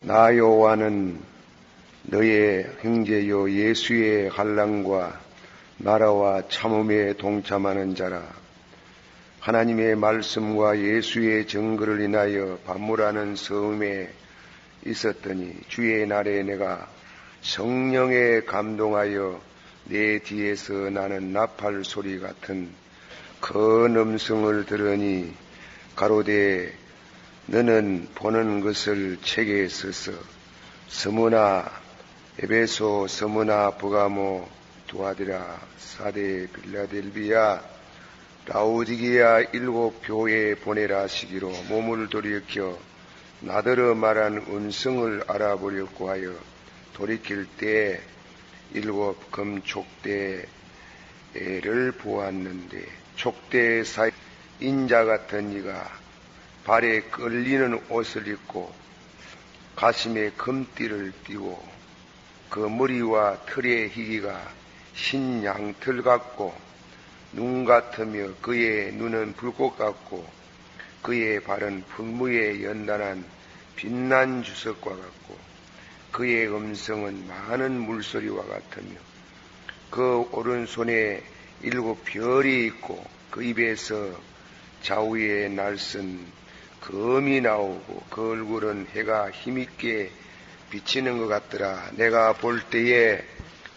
나 여호와는 너의 형제요 예수의 환난과 나라와 참음에 동참하는 자라. 하나님의 말씀과 예수의 증거를 인하여 반물하는 성음에 있었더니 주의 날에 내가 성령에 감동하여 내 뒤에서 나는 나팔 소리 같은 큰 음성을 들으니 가로되 너는 보는 것을 책에 써서 스무나 에베소, 스무나, 버가모, 두아디라, 사데, 빌라델비아, 라오디게아 7 교회에 보내라 하시기로 몸을 돌이켜 나더러 말한 음성을 알아보려고 하여 돌이킬 때 7 금촉대를 보았는데 촉대 사이 인자 같은 이가 발에 끌리는 옷을 입고 가슴에 금띠를 띠고 그 머리와 털의 희기가 흰 양털 같고 눈 같으며 그의 눈은 불꽃 같고 그의 발은 풀무에 연단한 빛난 주석과 같고 그의 음성은 많은 물소리와 같으며 그 오른손에 7 별이 있고 그 입에서 좌우에 날선 검이 나오고 그 얼굴은 해가 힘있게 비치는 것 같더라. 내가 볼 때에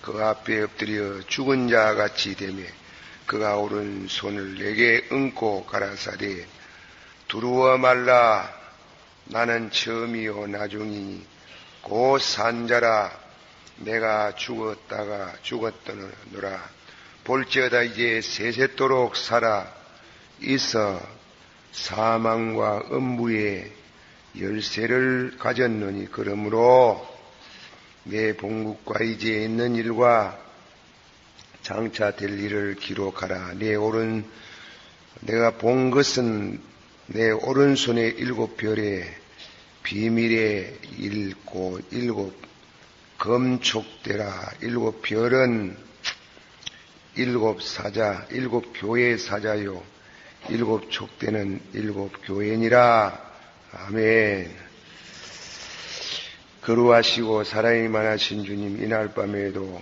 그 앞에 엎드려 죽은 자 같이 되며 그가 오른손을 내게 얹고 가라사대 두루워 말라. 나는 처음이요 나중이니 곧 산자라. 내가 죽었다가 죽었더노라. 볼지어다 이제 세세토록 살아 있어 사망과 음부의 열쇠를 가졌느니 그러므로 내 본국과 이제 있는 일과 장차 될 일을 기록하라. 내가 본 것은 내 오른손의 7 별의 비밀의 7 금촉대라. 7 별은 7 사자, 7 교회의 사자요 7 촉대는 7 교회니라. 아멘. 거루하시고 사랑이 많으신 주님, 이날 밤에도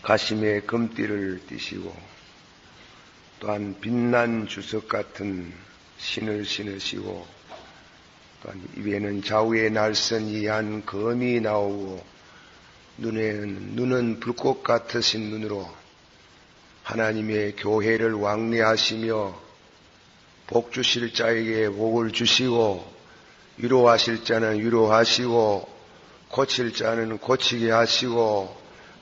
가슴에 금띠를 띠시고 또한 빛난 주석 같은 신을 신으시고 또한 입에는 좌우에 날선 이한 검이 나오고 눈은 불꽃 같으신 눈으로 하나님의 교회를 왕래하시며 복 주실 자에게 복을 주시고 위로하실 자는 위로하시고 고칠 자는 고치게 하시고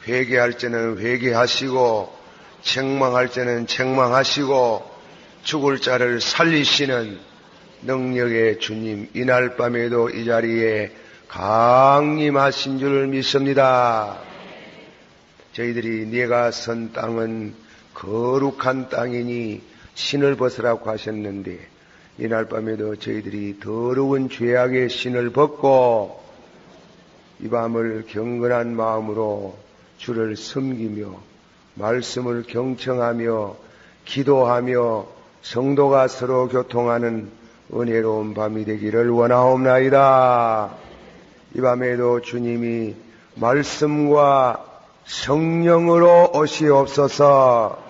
회개할 자는 회개하시고 책망할 자는 책망하시고 죽을 자를 살리시는 능력의 주님, 이날 밤에도 이 자리에 강림하신 줄 믿습니다. 저희들이 네가 선 땅은 거룩한 땅이니 신을 벗으라고 하셨는데 이날 밤에도 저희들이 더러운 죄악의 신을 벗고 이 밤을 경건한 마음으로 주를 섬기며 말씀을 경청하며 기도하며 성도가 서로 교통하는 은혜로운 밤이 되기를 원하옵나이다. 이 밤에도 주님이 말씀과 성령으로 오시옵소서.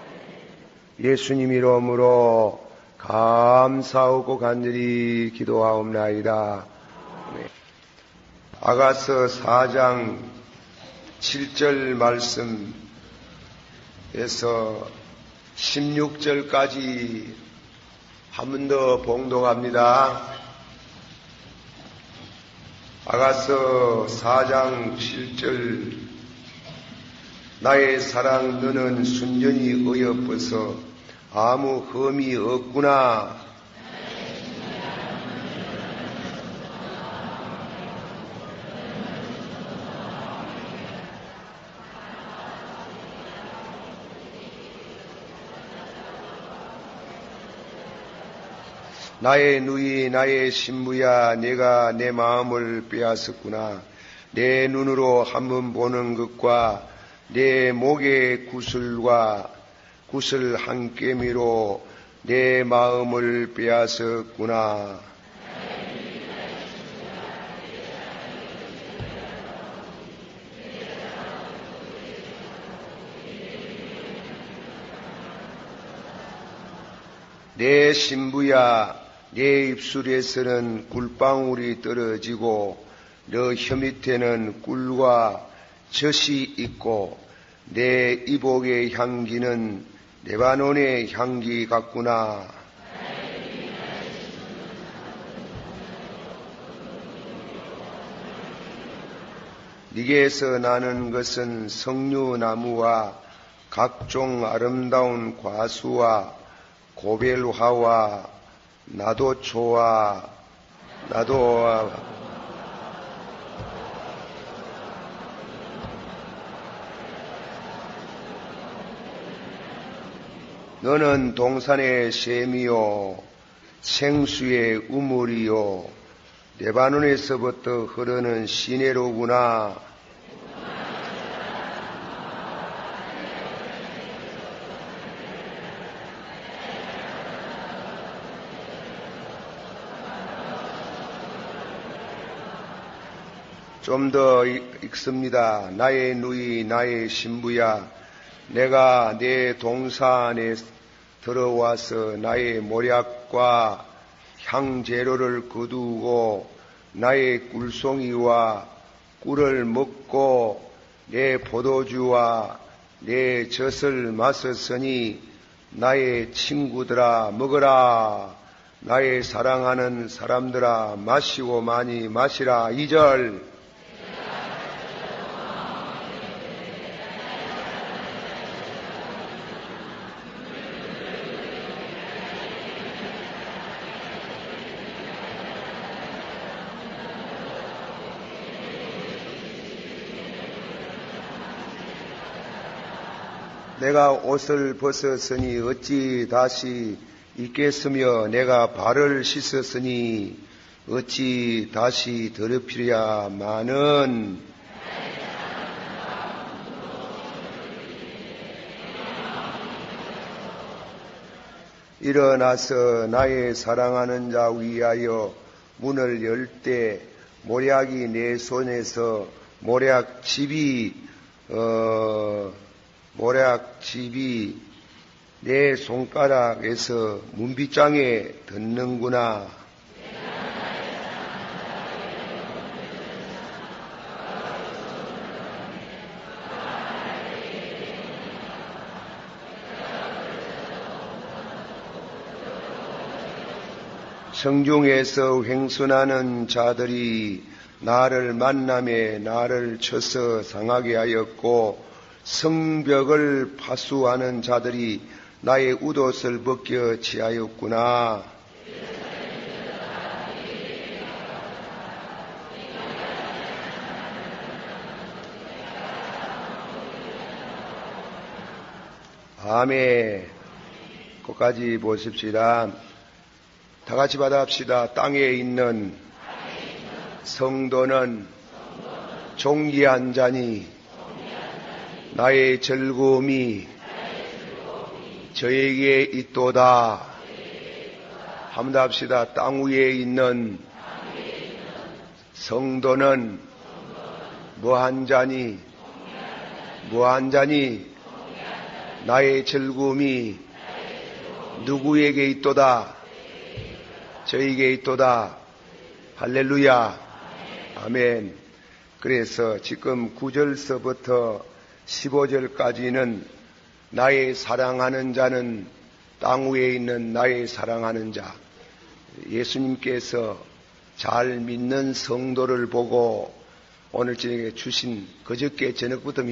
예수님 이름으로 감사하고 간절히 기도하옵나이다. 아가서 4장 7절 말씀에서 16절까지 한 번 더 봉독합니다. 아가서 4장 7절 나의 사랑 너는 순전히 어여뻐서 아무 흠이 없구나. 나의 누이 나의 신부야 내가 내 마음을 빼앗았구나. 내 눈으로 한번 보는 것과 내 목의 구슬 한 깨미로 내 마음을 빼앗았구나. 내 신부야, 내 입술에서는 꿀방울이 떨어지고 너 혀 밑에는 꿀과 젖이 있고 내 이복의 향기는 레바논의 향기 같구나. 네게서 나는 것은 석류나무와 각종 아름다운 과수와 고벨화와 나도초와 너는 동산의 샘이요 생수의 우물이요 레바논에서부터 흐르는 시내로구나. 좀 더 읽습니다. 나의 누이 나의 신부야, 내가 내 동산에 들어와서 나의 모략과 향재료를 거두고 나의 꿀송이와 꿀을 먹고 내 포도주와 내 젖을 마셨으니 나의 친구들아 먹으라. 나의 사랑하는 사람들아 마시고 많이 마시라. 2절. 내가 옷을 벗었으니 어찌 다시 입겠으며 내가 발을 씻었으니 어찌 다시 더럽히랴마는 일어나서 나의 사랑하는 자 위하여 문을 열 때 모략이 내 손에서 모략집이 내 손가락에서 문빗장에 닿는구나. 성중에서 횡선하는 자들이 나를 만남에 나를 쳐서 상하게 하였고 성벽을 파수하는 자들이 나의 웃옷을 벗겨 취하였구나. 아멘. 끝까지 보십시다. 다 같이 받아합시다. 땅에 있는 성도는 존귀한 자니 나의 즐거움이 저에게 있도다. 한번 더 합시다. 땅 위에 있는 성도는 무한 자니 나의 즐거움이 누구에게 있도다? 저에게 있도다. 할렐루야. 아멘. 그래서 지금 9절서부터 15절까지는 나의 사랑하는 자는 땅 위에 있는 나의 사랑하는 자, 예수님께서 잘 믿는 성도를 보고 오늘 저녁에 주신 그저께 저녁부터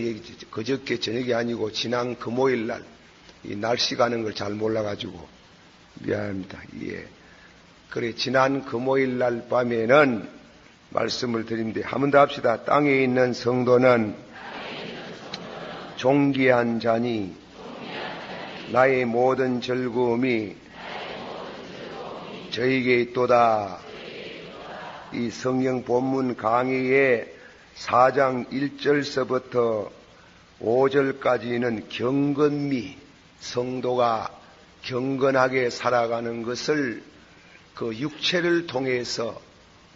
그저께 저녁이 아니고 지난 금요일 날 이 날씨 가는 걸 잘 몰라가지고 미안합니다. 예. 그래 지난 금요일 날 밤에는 말씀을 드립니다. 한 번 더 합시다. 땅에 있는 성도는 존귀한 자니 나의 모든 즐거움이 저에게 있도다. 이 성경 본문 강의의 4장 1절서부터 5절까지는 경건미, 성도가 경건하게 살아가는 것을 그 육체를 통해서,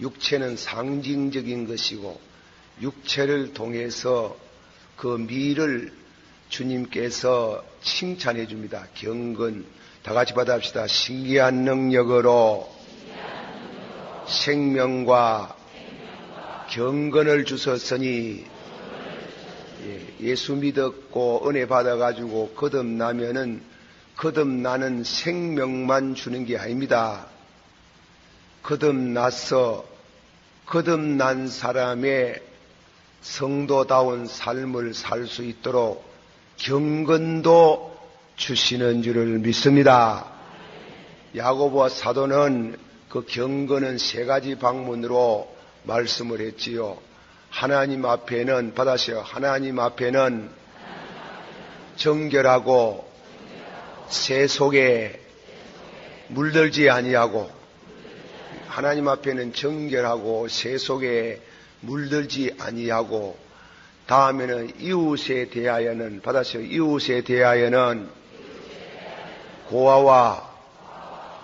육체는 상징적인 것이고 육체를 통해서 그 미를 주님께서 칭찬해 줍니다. 경건, 다 같이 받아합시다. 신기한 능력으로 생명과 경건을 주셨으니, 예수 믿었고 은혜 받아가지고 거듭나면은 거듭나는 생명만 주는 게 아닙니다. 거듭나서 거듭난 사람의 성도다운 삶을 살 수 있도록 경건도 주시는 줄을 믿습니다. 야고보 사도는 그 경건은 세 가지 방문으로 말씀을 했지요. 하나님 앞에는, 받아세요. 하나님 앞에는 정결하고 세속에 물들지 아니하고, 하나님 앞에는 정결하고 세속에 물들지 아니하고, 다음에는 이웃에 대하여는, 받아세요. 이웃에 대하여는 고아와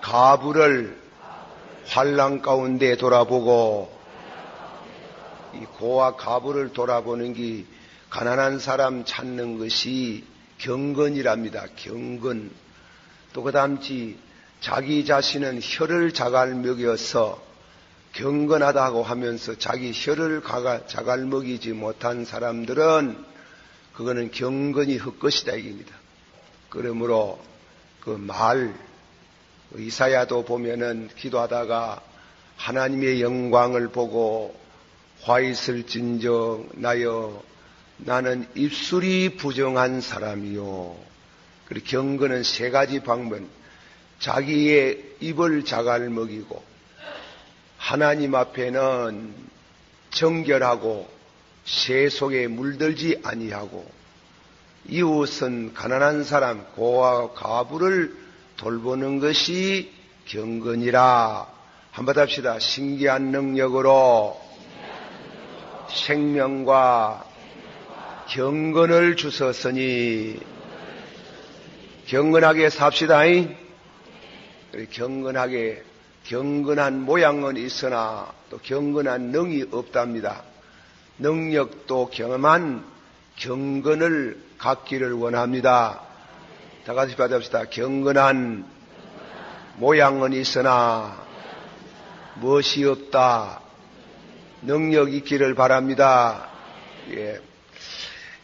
가부를 환난 가운데 돌아보고, 이 고아 가부를 돌아보는 게 가난한 사람 찾는 것이 경건이랍니다. 경건. 또 그 다음지 자기 자신은 혀를 자갈 먹여서 경건하다고 하면서 자기 혀를 자갈 먹이지 못한 사람들은 그거는 경건이 헛것이다 이깁니다. 그러므로 그 말, 이사야도 보면은 기도하다가 하나님의 영광을 보고 화 있을진정 나여 나는 입술이 부정한 사람이요. 그리고 경건은 세 가지 방면, 자기의 입을 자갈 먹이고, 하나님 앞에는 정결하고 세속에 물들지 아니하고, 이웃은 가난한 사람 고아 가부를 돌보는 것이 경건이라. 한번 합시다. 신기한 능력으로 생명과 경건을 주셨으니, 경건하게 삽시다. 경건하게, 경건한 모양은 있으나 또 경건한 능이 없답니다. 능력도 경험한 경건을 갖기를 원합니다. 다 같이 받읍시다. 경건한 모양은 있으나 무엇이 없다. 능력 있기를 바랍니다. 예.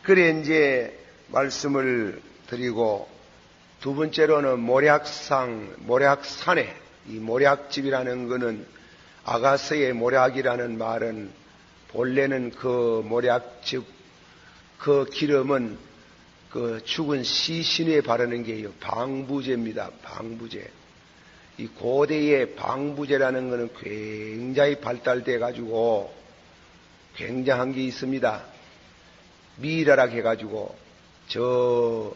그래 이제 말씀을 드리고, 두 번째로는 모략산에, 이 모략집이라는 것은 아가서의 모략이라는 말은 본래는 그 모략집, 그 기름은 그 죽은 시신에 바르는 게요. 방부제입니다. 방부제. 이 고대의 방부제라는 것은 굉장히 발달돼 가지고 굉장한 게 있습니다. 미라락 해가지고 저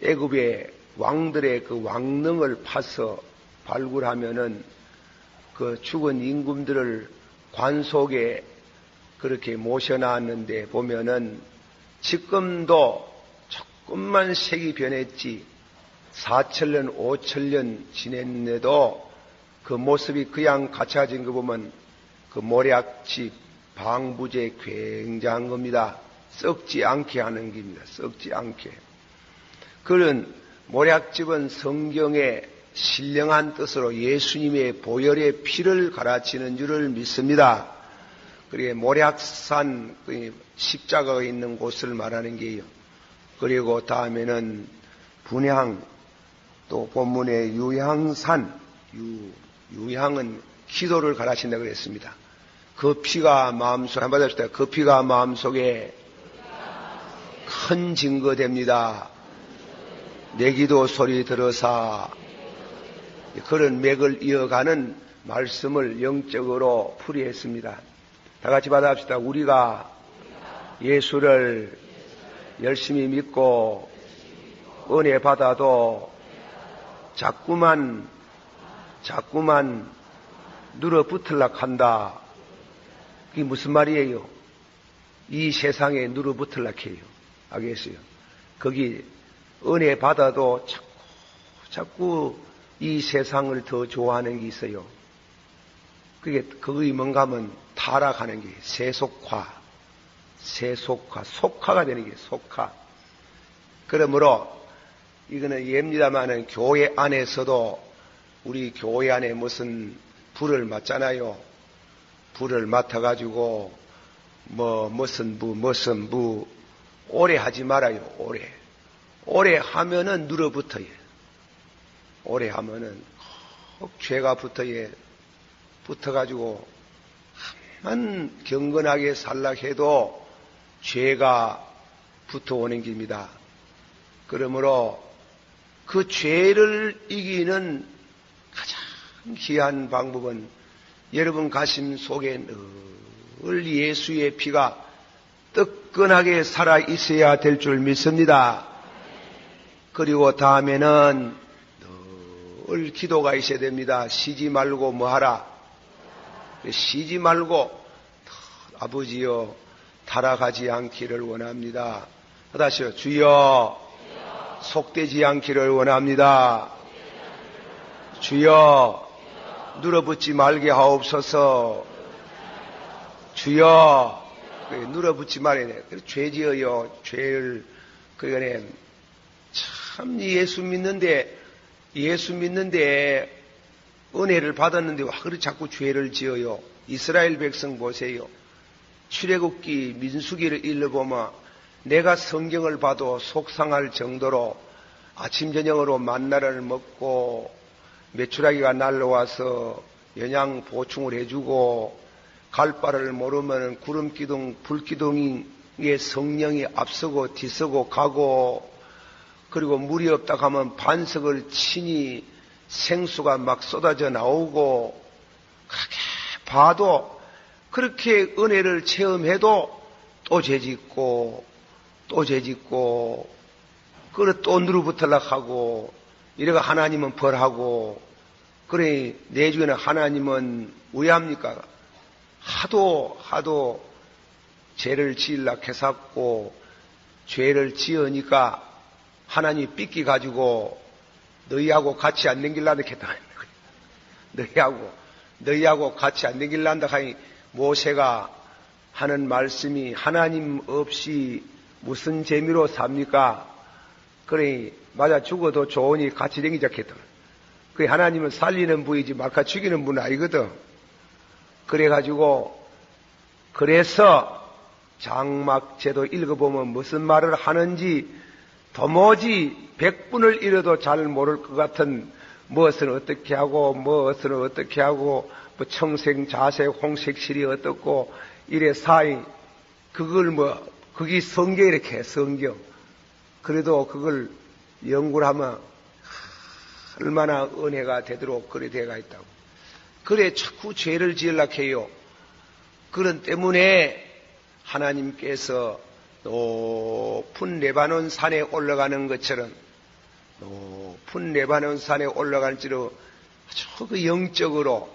애굽의 왕들의 그 왕릉을 파서 발굴하면은 그 죽은 임금들을 관 속에 그렇게 모셔놨는데 보면은 지금도 조금만 색이 변했지 4천년 5천년 지냈는데도 그 모습이 그냥 갖춰진 거 보면 그 모략집 방부제 굉장한 겁니다. 썩지 않게 하는 겁니다. 썩지 않게. 그런 모략집은 성경의 신령한 뜻으로 예수님의 보혈의 피를 가르치는 줄을 믿습니다. 그리고 모략산 십자가가 있는 곳을 말하는 게요. 그리고 다음에는 분향, 또 본문의 유향산, 유향은 기도를 가르친다고 그랬습니다. 그 피가 마음속에, 한번 합시다. 그 피가 마음속에 큰 증거됩니다. 내 기도 소리 들어사. 그런 맥을 이어가는 말씀을 영적으로 풀이했습니다. 다 같이 받아합시다. 우리가 예수를 열심히 믿고 은혜 받아도 자꾸만 눌어붙으려고 한다. 그게 무슨 말이에요? 이 세상에 눌어붙으려고 해요. 알겠어요? 거기 은혜 받아도 자꾸 이 세상을 더 좋아하는 게 있어요. 그게 그의 뭔가 하면 타락하는 게 세속화, 속화가 되는 게 속화. 그러므로 이거는 예입니다마는 교회 안에서도 우리 교회 안에 무슨 불을 맡잖아요. 불을 맡아가지고 무슨 부 오래 하지 말아요. 오래 하면은 눌어붙어요. 오래 하면은 꼭 죄가 붙어가지고 한 경건하게 살라 해도 죄가 붙어오는 겁니다. 그러므로 그 죄를 이기는 가장 귀한 방법은 여러분 가심 속에 늘 예수의 피가 뜨끈하게 살아 있어야 될 줄 믿습니다. 그리고 다음에는 늘 기도가 있어야 됩니다. 쉬지 말고 뭐하라? 쉬지 말고 아버지여 타락하지 않기를 원합니다. 다시요. 주여 속되지 않기를 원합니다. 주여 눌어붙지 말게 하옵소서. 주여 눌어붙지 말아야 돼. 죄지어요. 죄를 그러니까 참 예수 믿는데 은혜를 받았는데 와 그래 자꾸 죄를 지어요. 이스라엘 백성 보세요. 출애굽기 민수기를 읽어보면 내가 성경을 봐도 속상할 정도로 아침 저녁으로 만나를 먹고 메추라기가 날라와서 영양 보충을 해주고 갈바를 모르면 구름기둥 불기둥의 성령이 앞서고 뒤서고 가고 그리고 물이 없다 하면 반석을 치니 생수가 막 쏟아져 나오고 그렇게 봐도 그렇게 은혜를 체험해도 또 죄짓고 그래 또 누르붙으려고 하고 이래가 하나님은 벌하고 그래 내주에는 하나님은 왜 합니까? 하도 죄를 지으려고 해서 죄를 지으니까 하나님이 삐끼 가지고 너희하고 같이 안 댕길란다 했다. 너희하고 같이 안 댕길란다 하니 모세가 하는 말씀이 하나님 없이 무슨 재미로 삽니까? 그러니 맞아 죽어도 좋으니 같이 댕기자 했다. 그 하나님은 살리는 분이지 말까 죽이는 분은 아니거든. 그래서 장막제도 읽어보면 무슨 말을 하는지 도무지 100분을 읽어도 잘 모를 것 같은 무엇은 어떻게 하고 뭐 청색, 자색, 홍색실이 어떻고 이래 사이 그게 성경 이렇게 해, 성경. 그래도 그걸 연구를 하면 얼마나 은혜가 되도록 그래 돼가 있다고. 그래 자꾸 죄를 지으려고 해요. 그런 때문에 하나님께서 높은 레바논 산에 올라가는 것처럼 높은 레바논 산에 올라갈지로 아주 그 영적으로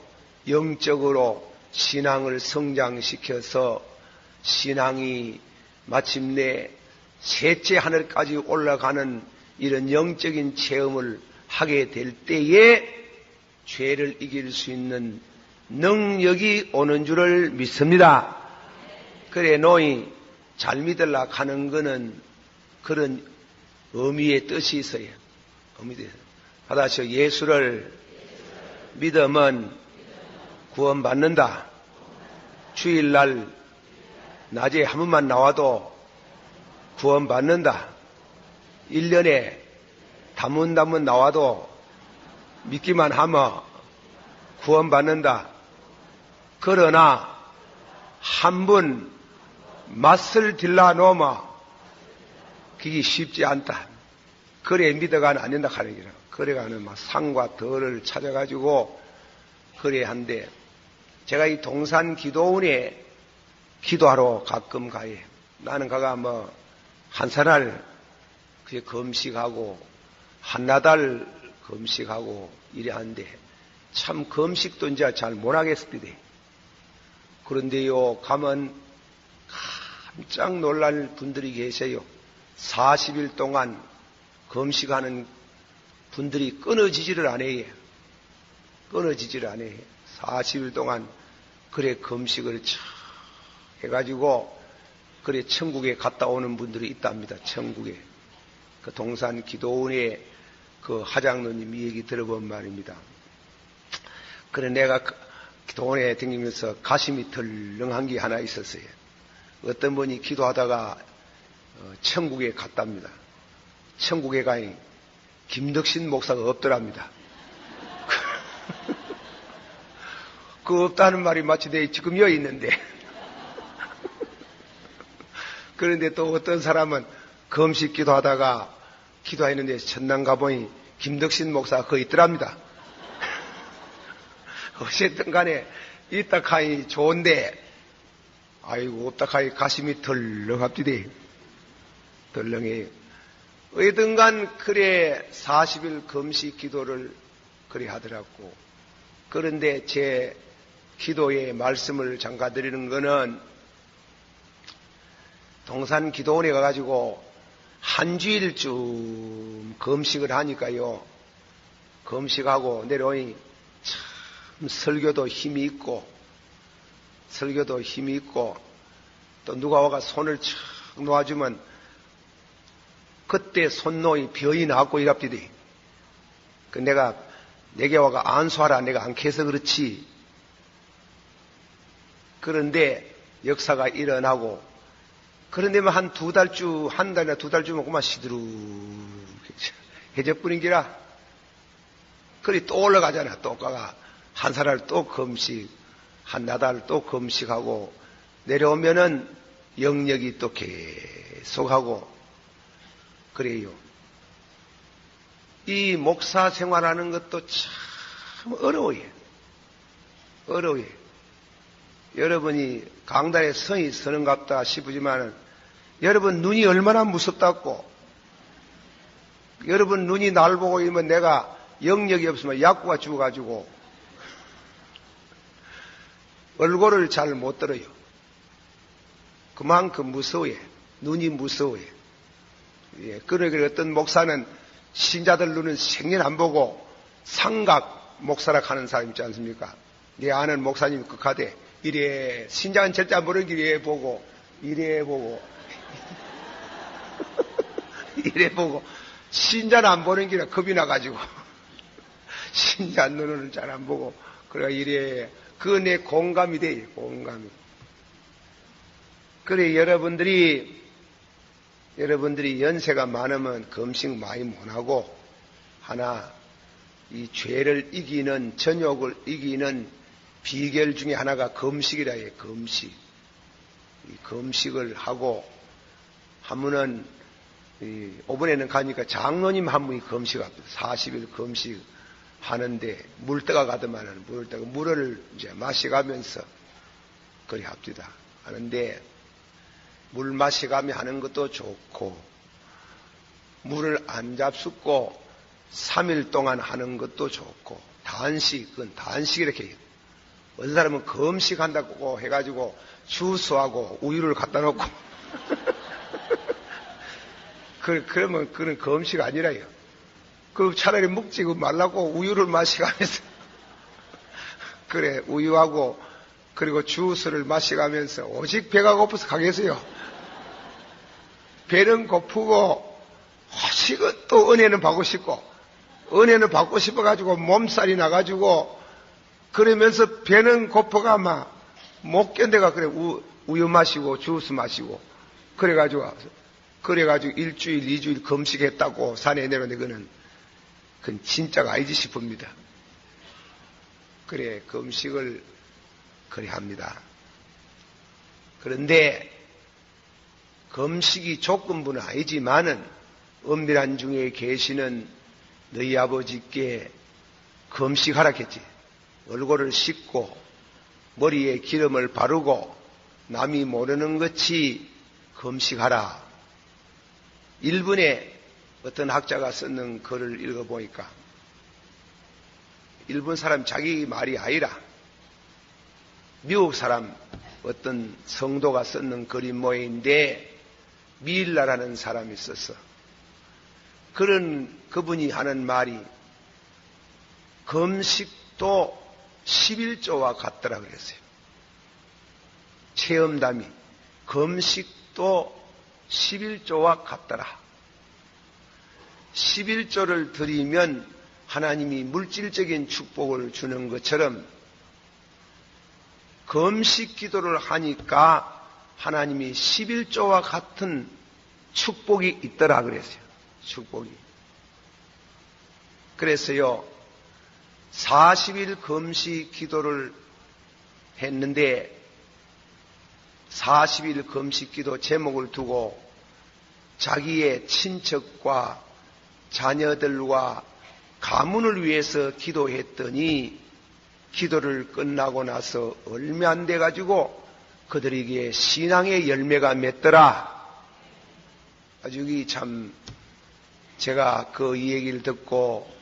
신앙을 성장시켜서 신앙이 마침내 셋째 하늘까지 올라가는 이런 영적인 체험을 하게 될 때에 죄를 이길 수 있는 능력이 오는 줄을 믿습니다. 그래 노이 잘 믿으려고 하는 거는 그런 의미의 뜻이 있어요. 받아서 예수를 믿으면 구원받는다. 주일날 낮에 한 번만 나와도 구원받는다. 1년에 단문 나와도 믿기만 하면 구원받는다. 그러나 한 번 맛을 들라 놓으면 그게 쉽지 않다. 그래 믿어가는 안 된다 하는 기라. 그래가는 막 상과 덜을 찾아가지고 그래 한데 제가 이 동산 기도원에 기도하러 가끔 가요. 나는 가가 한 사날 그게 금식하고 한나달 금식하고 이래 하는데 참 금식도 이제 잘 못하겠을 때 그런데요 가면 깜짝 놀랄 분들이 계세요. 40일 동안 금식하는 분들이 끊어지지를 않아요. 40일 동안 그래 금식을 참 해가지고 그래 천국에 갔다 오는 분들이 있답니다. 천국에. 그 동산 기도원의 그 하장로님 이 얘기 들어본 말입니다. 그래 내가 기도원에 다니면서 가슴이 덜렁한 게 하나 있었어요. 어떤 분이 기도하다가 천국에 갔답니다. 천국에 가니 김덕신 목사가 없더랍니다. 그 없다는 말이 마치 내 지금 여기 있는데 그런데 또 어떤 사람은 금식 기도하다가 기도했는데 천당 가보니 김덕신 목사가 거기 있더랍니다. 어쨌든 간에 있다 카니 좋은데 아이고 없다 카니 가슴이 덜렁합디대. 덜렁해요. 어디든간 그래 40일 금식 기도를 그리 하더라고. 그런데 제 기도의 말씀을 잠깐 드리는 거는 동산 기도원에 가가지고 한 주일쯤 금식을 하니까요. 금식하고 내려오니 참 설교도 힘이 있고 또 누가 와가 손을 척 놓아주면 그때 손노이 병이 나고 이랍디디. 그 내게 와가 안수하라 내가 안 캐서 그렇지. 그런데 역사가 일어나고 그런데 한 두 달쯤 한 달이나 두 달쯤 그만 시드룩 해적뿐인기라. 그리 또 올라가잖아. 또 가가 한 사달 또 금식 한 나달 또 금식하고 내려오면은 영역이 또 계속하고 그래요. 이 목사 생활하는 것도 참 어려워요. 여러분이 강단에 성이 서는갑다 싶으지만은 여러분 눈이 얼마나 무섭다고. 여러분 눈이 날 보고 있으면 내가 영역이 없으면 약구가 죽어가지고 얼굴을 잘 못 들어요. 그만큼 무서워요. 눈이 무서워요. 예, 그러게 어떤 목사는 신자들 눈은 생년 안 보고 삼각 목사라 하는 사람 있지 않습니까? 내 아는 목사님 극하대 이래 신자는 절대 안 보는 길 이래 보고 이래 보고 신자는 안 보는 길에 겁이 나가지고 신자 눈은 잘 안 보고 그래 이래 그 내 공감이 돼. 공감이. 그래 여러분들이 연세가 많으면 금식 많이 못하고 하나 이 죄를 이기는 전욕을 이기는 비결 중에 하나가 금식이라 해요. 금식. 이 금식을 하고 한 분은 오번에는 가니까 장로님 한 분이 금식합니다. 40일 금식 하는데 물때가 가더만은 물을 이제 마셔가면서 그리 합디다 하는데 물 마셔가며 하는 것도 좋고 물을 안 잡숫고 3일 동안 하는 것도 좋고 단식 이렇게 해요. 어떤 사람은 금식한다고 해가지고 주스하고 우유를 갖다 놓고 그러면 그건 금식 아니라요. 그 차라리 먹지 말라고 우유를 마셔가면서 그래 우유하고 그리고 주스를 마셔가면서 오직 배가 고파서 가겠어요. 배는 고프고 호식은 또 은혜는 받고 싶고 은혜는 받고 싶어가지고 몸살이 나가지고 그러면서 배는 고파가 막 못 견뎌가 그래 우유 마시고 주스 마시고 그래가지고 일주일 2주일 금식했다고 산에 내려오는 그건 진짜가 아니지 싶습니다. 그래 금식을 그래 합니다. 그런데 금식이 조건부는 아니지만은 엄밀한 중에 계시는 너희 아버지께 금식하라 했지. 얼굴을 씻고 머리에 기름을 바르고 남이 모르는 것이 금식하라. 일본에 어떤 학자가 썼는 글을 읽어보니까 일본 사람 자기 말이 아니라 미국 사람 어떤 성도가 썼는 글인 모양인데 미일라라는 사람이 썼어. 그분이 하는 말이 금식도 11조와 같더라 그랬어요. 체험담이 금식도 11조와 같더라. 11조를 드리면 하나님이 물질적인 축복을 주는 것처럼 금식 기도를 하니까 하나님이 11조와 같은 축복이 있더라 그랬어요. 축복이. 그래서요, 40일 금식 기도를 했는데 40일 금식 기도 제목을 두고 자기의 친척과 자녀들과 가문을 위해서 기도했더니 기도를 끝나고 나서 얼마 안 돼가지고 그들에게 신앙의 열매가 맺더라. 아주 참 제가 이 얘기를 듣고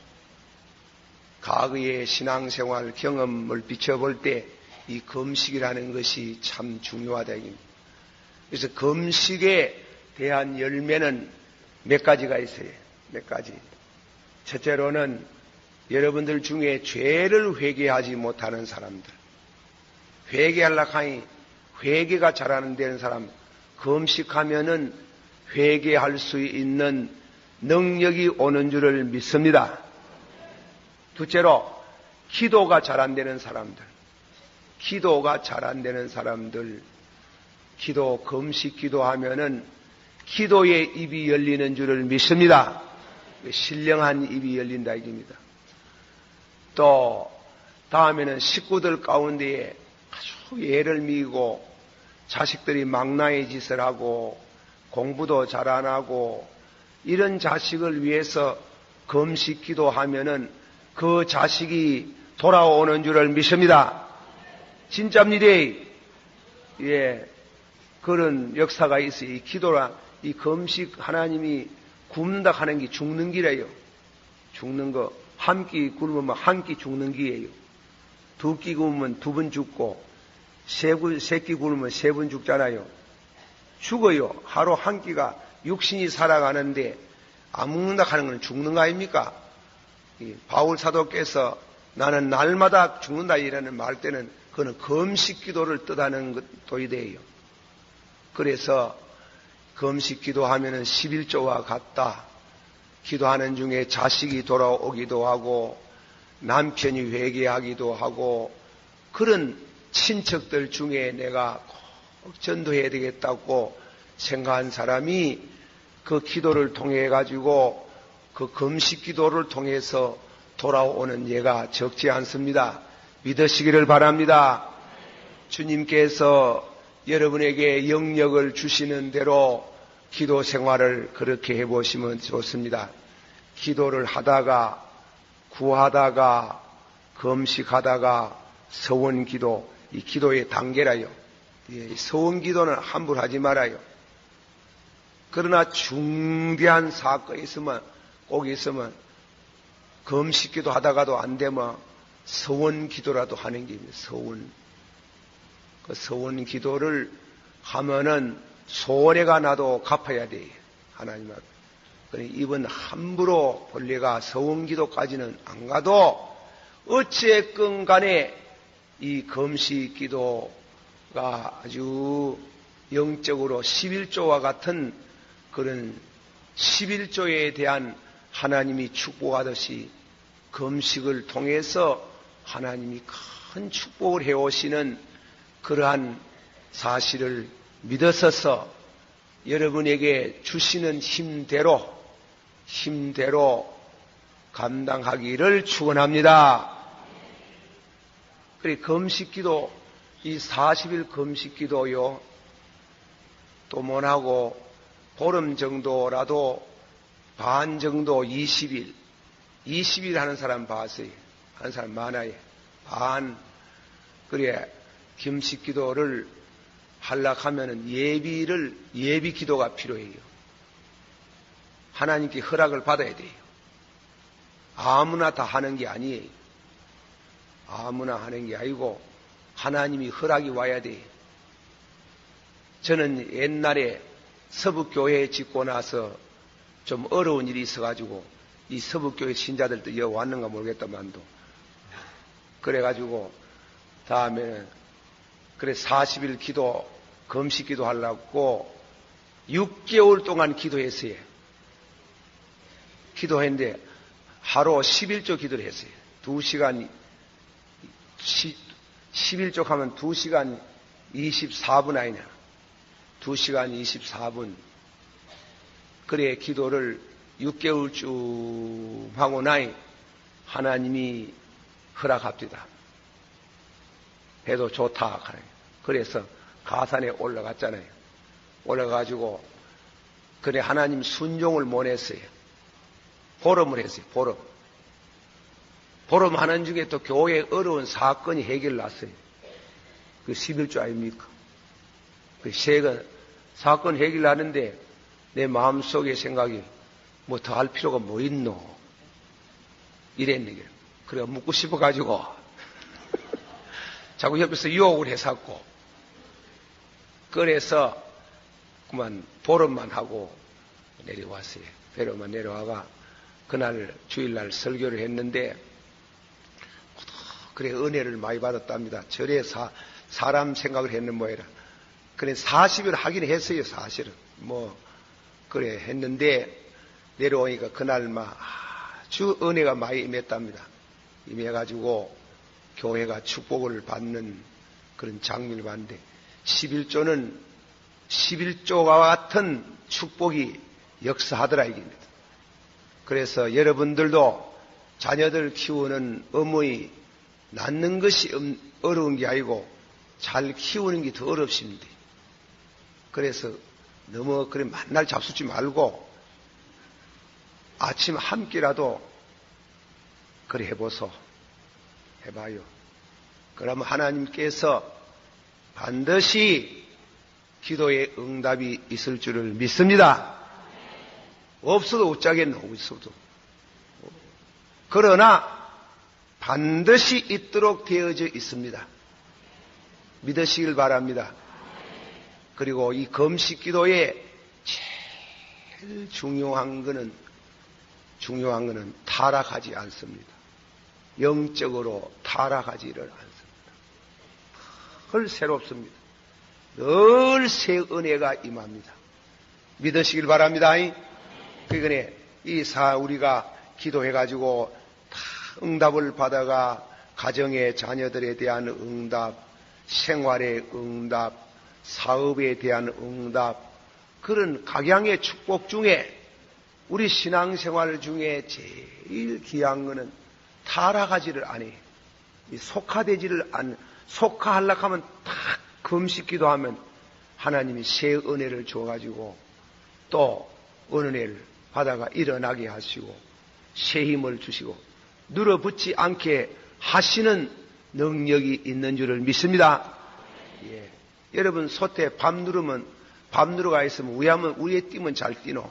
과거의 신앙생활 경험을 비춰볼 때 이 금식이라는 것이 참 중요하다. 그래서 금식에 대한 열매는 몇 가지가 있어요. 몇 가지. 첫째로는 여러분들 중에 죄를 회개하지 못하는 사람들, 회개하려고 하니 회개가 잘 안 되는 사람, 금식하면은 회개할 수 있는 능력이 오는 줄을 믿습니다. 둘째로 기도가 잘 안 되는 사람들, 기도가 잘 안 되는 사람들, 금식 기도하면은 기도의 입이 열리는 줄을 믿습니다. 신령한 입이 열린다 이깁니다. 또 다음에는 식구들 가운데에 아주 예를 미고 자식들이 망나의 짓을 하고 공부도 잘 안 하고 이런 자식을 위해서 금식 기도하면은 그 자식이 돌아오는 줄을 믿습니다. 진짜입니다. 예, 그런 역사가 있어요. 이 기도라, 이 금식 하나님이 굶다 하는 게 죽는 기래요. 죽는 거. 한 끼 굶으면 한 끼 죽는 기예요. 두 끼 굶으면 두 번 죽고, 세 끼 굶으면 세 번 죽잖아요. 죽어요. 하루 한 끼가 육신이 살아가는데 안 먹는다 하는 건 죽는 거 아닙니까? 바울 사도께서 나는 날마다 죽는다 이라는 말 때는 그거는 금식 기도를 뜻하는 것도 이래요. 그래서 금식 기도하면은 11조와 같다. 기도하는 중에 자식이 돌아오기도 하고 남편이 회개하기도 하고 그런 친척들 중에 내가 꼭 전도해야 되겠다고 생각한 사람이 그 기도를 통해 가지고 그 금식 기도를 통해서 돌아오는 예가 적지 않습니다. 믿으시기를 바랍니다. 주님께서 여러분에게 영역을 주시는 대로 기도 생활을 그렇게 해보시면 좋습니다. 기도를 하다가 구하다가 금식하다가 서원기도, 이 기도의 단계라요. 서원기도는 함부로 하지 말아요. 그러나 중대한 사건이 있으면 꼭 있으면 금식기도 하다가도 안 되면 서원기도라도 하는 게 있습니다. 서원. 그 서원기도를 하면은 손해가 나도 갚아야 돼요. 하나님 앞에. 그러니 이번 함부로 본래가 서원기도까지는 안 가도 어찌했건 간에 이 금식 기도가 아주 영적으로 11조와 같은 그런 11조에 대한 하나님이 축복하듯이 금식을 통해서 하나님이 큰 축복을 해오시는 그러한 사실을 믿으셔서 여러분에게 주시는 힘대로 감당하기를 축원합니다. 그래 금식기도 이 40일 금식기도요. 또 못하고 보름 정도라도 반 정도 20일 하는 사람 봤어요. 하는 사람 많아요. 반. 그래 금식기도를 하려고 하면은 예비 기도가 필요해요. 하나님께 허락을 받아야 돼요. 아무나 다 하는 게 아니에요. 아무나 하는 게 아니고 하나님이 허락이 와야 돼요. 저는 옛날에 서북교회 짓고 나서 좀 어려운 일이 있어가지고 이 서북교회 신자들도 여기 왔는가 모르겠다만도 그래가지고 다음에는 그래 40일 기도 금식 기도 하려고 6개월 동안 기도했어요. 기도했는데 하루 11조 기도를 했어요. 2시간, 11조 하면 2시간 24분 아니냐. 2시간 24분. 그래 기도를 6개월 쭉 하고 나니 하나님이 허락합니다. 해도 좋다. 그래서 가산에 올라갔잖아요. 올라가가지고 그래 하나님 순종을 못 했어요. 보름을 했어요. 보름 하는 중에 또 교회에 어려운 사건이 해결났어요. 그 11조 아닙니까? 그 사건 해결하는데 내 마음속에 생각이 뭐 더 할 필요가 뭐 있노? 이랬는 게. 그래 묻고 싶어가지고 자꾸 옆에서 유혹을 했었고 그래서 그만 보름만 하고 내려왔어요. 보름만 내려와가 그날 주일날 설교를 했는데 그래 은혜를 많이 받았답니다. 절에 사람 생각을 했는 모양이라. 그래 40일 하긴 했어요. 사실은 뭐 그래 했는데 내려오니까 그날 아주 은혜가 많이 임했답니다. 임해가지고 교회가 축복을 받는 그런 장면을 봤는데 11조는 11조와 같은 축복이 역사하더라 이깁니다. 그래서 여러분들도 자녀들 키우는 어머니 낳는 것이 어려운 게 아니고 잘 키우는 게 더 어렵습니다. 그래서 너무 그래 만날 잡수지 말고 아침 한 끼라도 그래 해보소. 해봐요. 그러면 하나님께서 반드시 기도의 응답이 있을 줄을 믿습니다. 없어도 어쩌겠노, 없어도. 그러나 반드시 있도록 되어져 있습니다. 믿으시길 바랍니다. 그리고 이 금식 기도에 제일 중요한 거는 타락하지 않습니다. 영적으로 타락하지를 않습니다. 늘 새롭습니다. 늘 새 은혜가 임합니다. 믿으시길 바랍니다. 그러니 우리가 기도해가지고 다 응답을 받아가 가정의 자녀들에 대한 응답, 생활의 응답, 사업에 대한 응답, 그런 각양의 축복 중에 우리 신앙생활 중에 제일 귀한 것은 타락하지를 않아요. 속하하려고 하면 딱 금식 기도하면 하나님이 새 은혜를 줘가지고 또 은혜를 받아가 일어나게 하시고 새 힘을 주시고 눌어붙지 않게 하시는 능력이 있는 줄을 믿습니다. 예. 여러분 솥에 밥 누르가 있으면 위에 뛰면 잘 뛰노.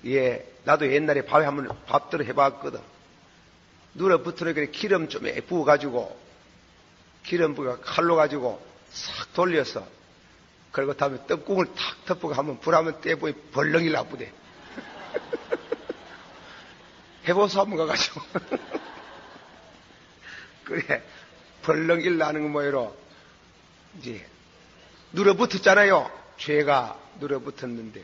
예, 나도 옛날에 밥들을 해봤거든. 눌어붙으니까 기름 좀 부어가지고 기름 부어 칼로 가지고 싹 돌려서 그리고 다음에 떡국을 탁 덮고 하면 불하면 떼보이 벌렁이 나쁘대. 해보소 한번 가가지고. 그래, 벌렁일 나는 거 뭐예요? 이제, 눌어붙었잖아요. 죄가 눌어붙었는데,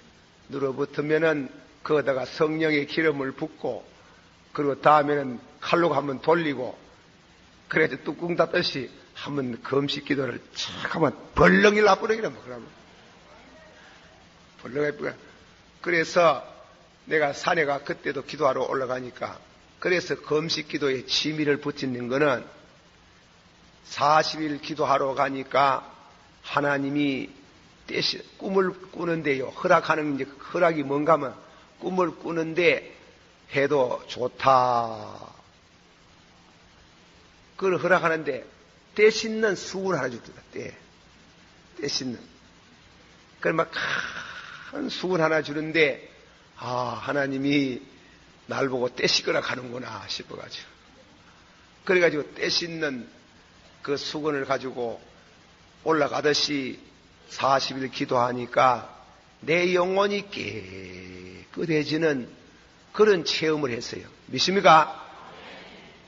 눌어붙으면은, 거기다가 성령의 기름을 붓고, 그리고 다음에는 칼로 한번 돌리고, 그래서 뚜껑 닫듯이 한번 금식 기도를 착 하면 벌렁일 나쁘게 뭐, 그러면. 벌렁일 나쁘게. 그래서 내가 산에 그때도 기도하러 올라가니까, 그래서 금식 기도에 취미를 붙이는 거는 40일 기도하러 가니까 하나님이 꿈을 꾸는데요. 허락하는 이제 허락이 뭔가 하면 꿈을 꾸는데 해도 좋다. 그걸 허락하는데 때 씻는 수건 하나 줍니다. 때 씻는. 그걸 막 큰 수건 하나 주는데 하나님이 날 보고 때 씻거나 가는구나 싶어가지고. 그래가지고 때 씻는 그 수건을 가지고 올라가듯이 40일 기도하니까 내 영혼이 깨끗해지는 그런 체험을 했어요. 믿습니까?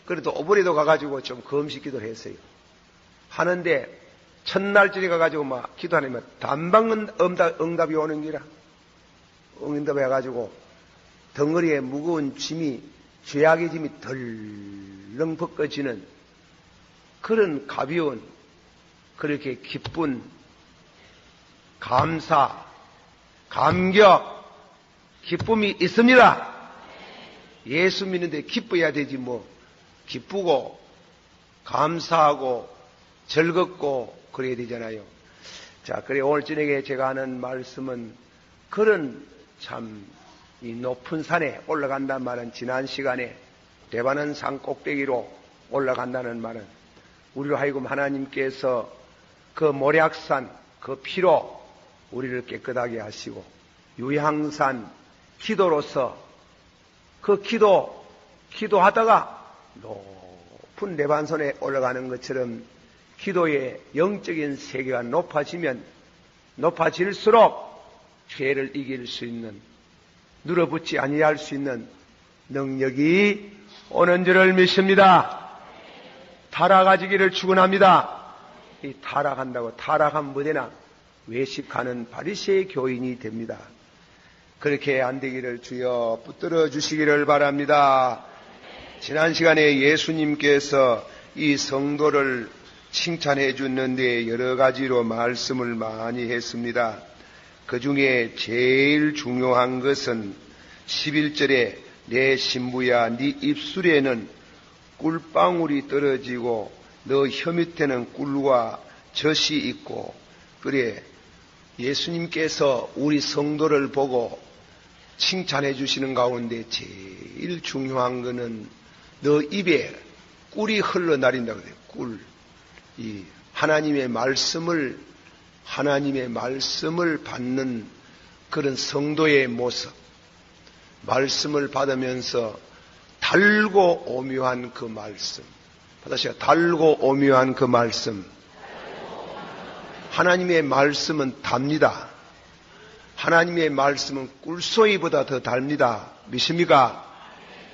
그래도 오버레도 가가지고 좀 금식 기도를 했어요. 하는데 첫날쯤에 가가지고 막 기도하면 단방 응답이 오는 기라. 응답 해가지고 덩어리에 무거운 짐이, 죄악의 짐이 덜렁 벗겨지는 그런 가벼운, 그렇게 기쁜 감사, 감격, 기쁨이 있습니다. 예수 믿는데 기뻐야 되지 뭐. 기쁘고 감사하고 즐겁고 그래야 되잖아요. 자, 그래 오늘 저녁에 제가 하는 말씀은 그런 참 이 높은 산에 올라간다는 말은, 지난 시간에 대바는 산 꼭대기로 올라간다는 말은 우리로 하여금 하나님께서 그 모략산 그 피로 우리를 깨끗하게 하시고, 유향산 기도로서 그 기도하다가 높은 레반선에 올라가는 것처럼 기도의 영적인 세계가 높아지면 높아질수록 죄를 이길 수 있는, 눌어붙지 아니할 수 있는 능력이 오는 줄을 믿습니다. 타락하기를 축원합니다. 이 타락한다고 타락한 무대나 외식하는 바리새의 교인이 됩니다. 그렇게 안 되기를 주여 붙들어 주시기를 바랍니다. 지난 시간에 예수님께서 이 성도를 칭찬해 줬는데 여러 가지로 말씀을 많이 했습니다. 그 중에 제일 중요한 것은 11절에 내 신부야 네 입술에는 꿀방울이 떨어지고 너 혀 밑에는 꿀과 젖이 있고, 그래 예수님께서 우리 성도를 보고 칭찬해 주시는 가운데 제일 중요한 것은 너 입에 꿀이 흘러내린다고 그래요. 꿀. 이 하나님의 말씀을 받는 그런 성도의 모습, 말씀을 받으면서 달고 오묘한 그 말씀, 다시요, 달고 오묘한 그 말씀. 하나님의 말씀은 답니다. 하나님의 말씀은 꿀소이보다 더 달니다. 믿습니까?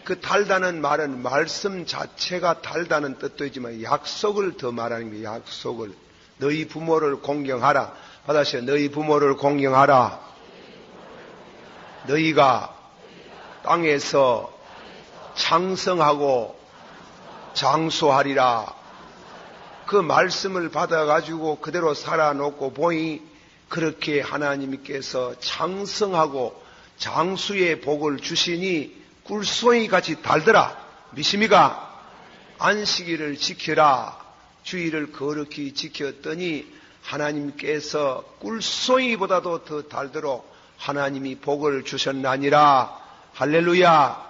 그 달다는 말은 말씀 자체가 달다는 뜻도 있지만 약속을 더 말하는 거예요. 약속을. 너희 부모를 공경하라. 받아시오. 너희 부모를 공경하라. 너희가 땅에서 창성하고 장수하리라. 그 말씀을 받아가지고 그대로 살아놓고 보니 그렇게 하나님께서 창성하고 장수의 복을 주시니 꿀송이 같이 달더라. 믿습니까? 안식일을 지켜라. 주의를 거룩히 지켰더니 하나님께서 꿀송이보다도 더 달도록 하나님이 복을 주셨나니라. 할렐루야.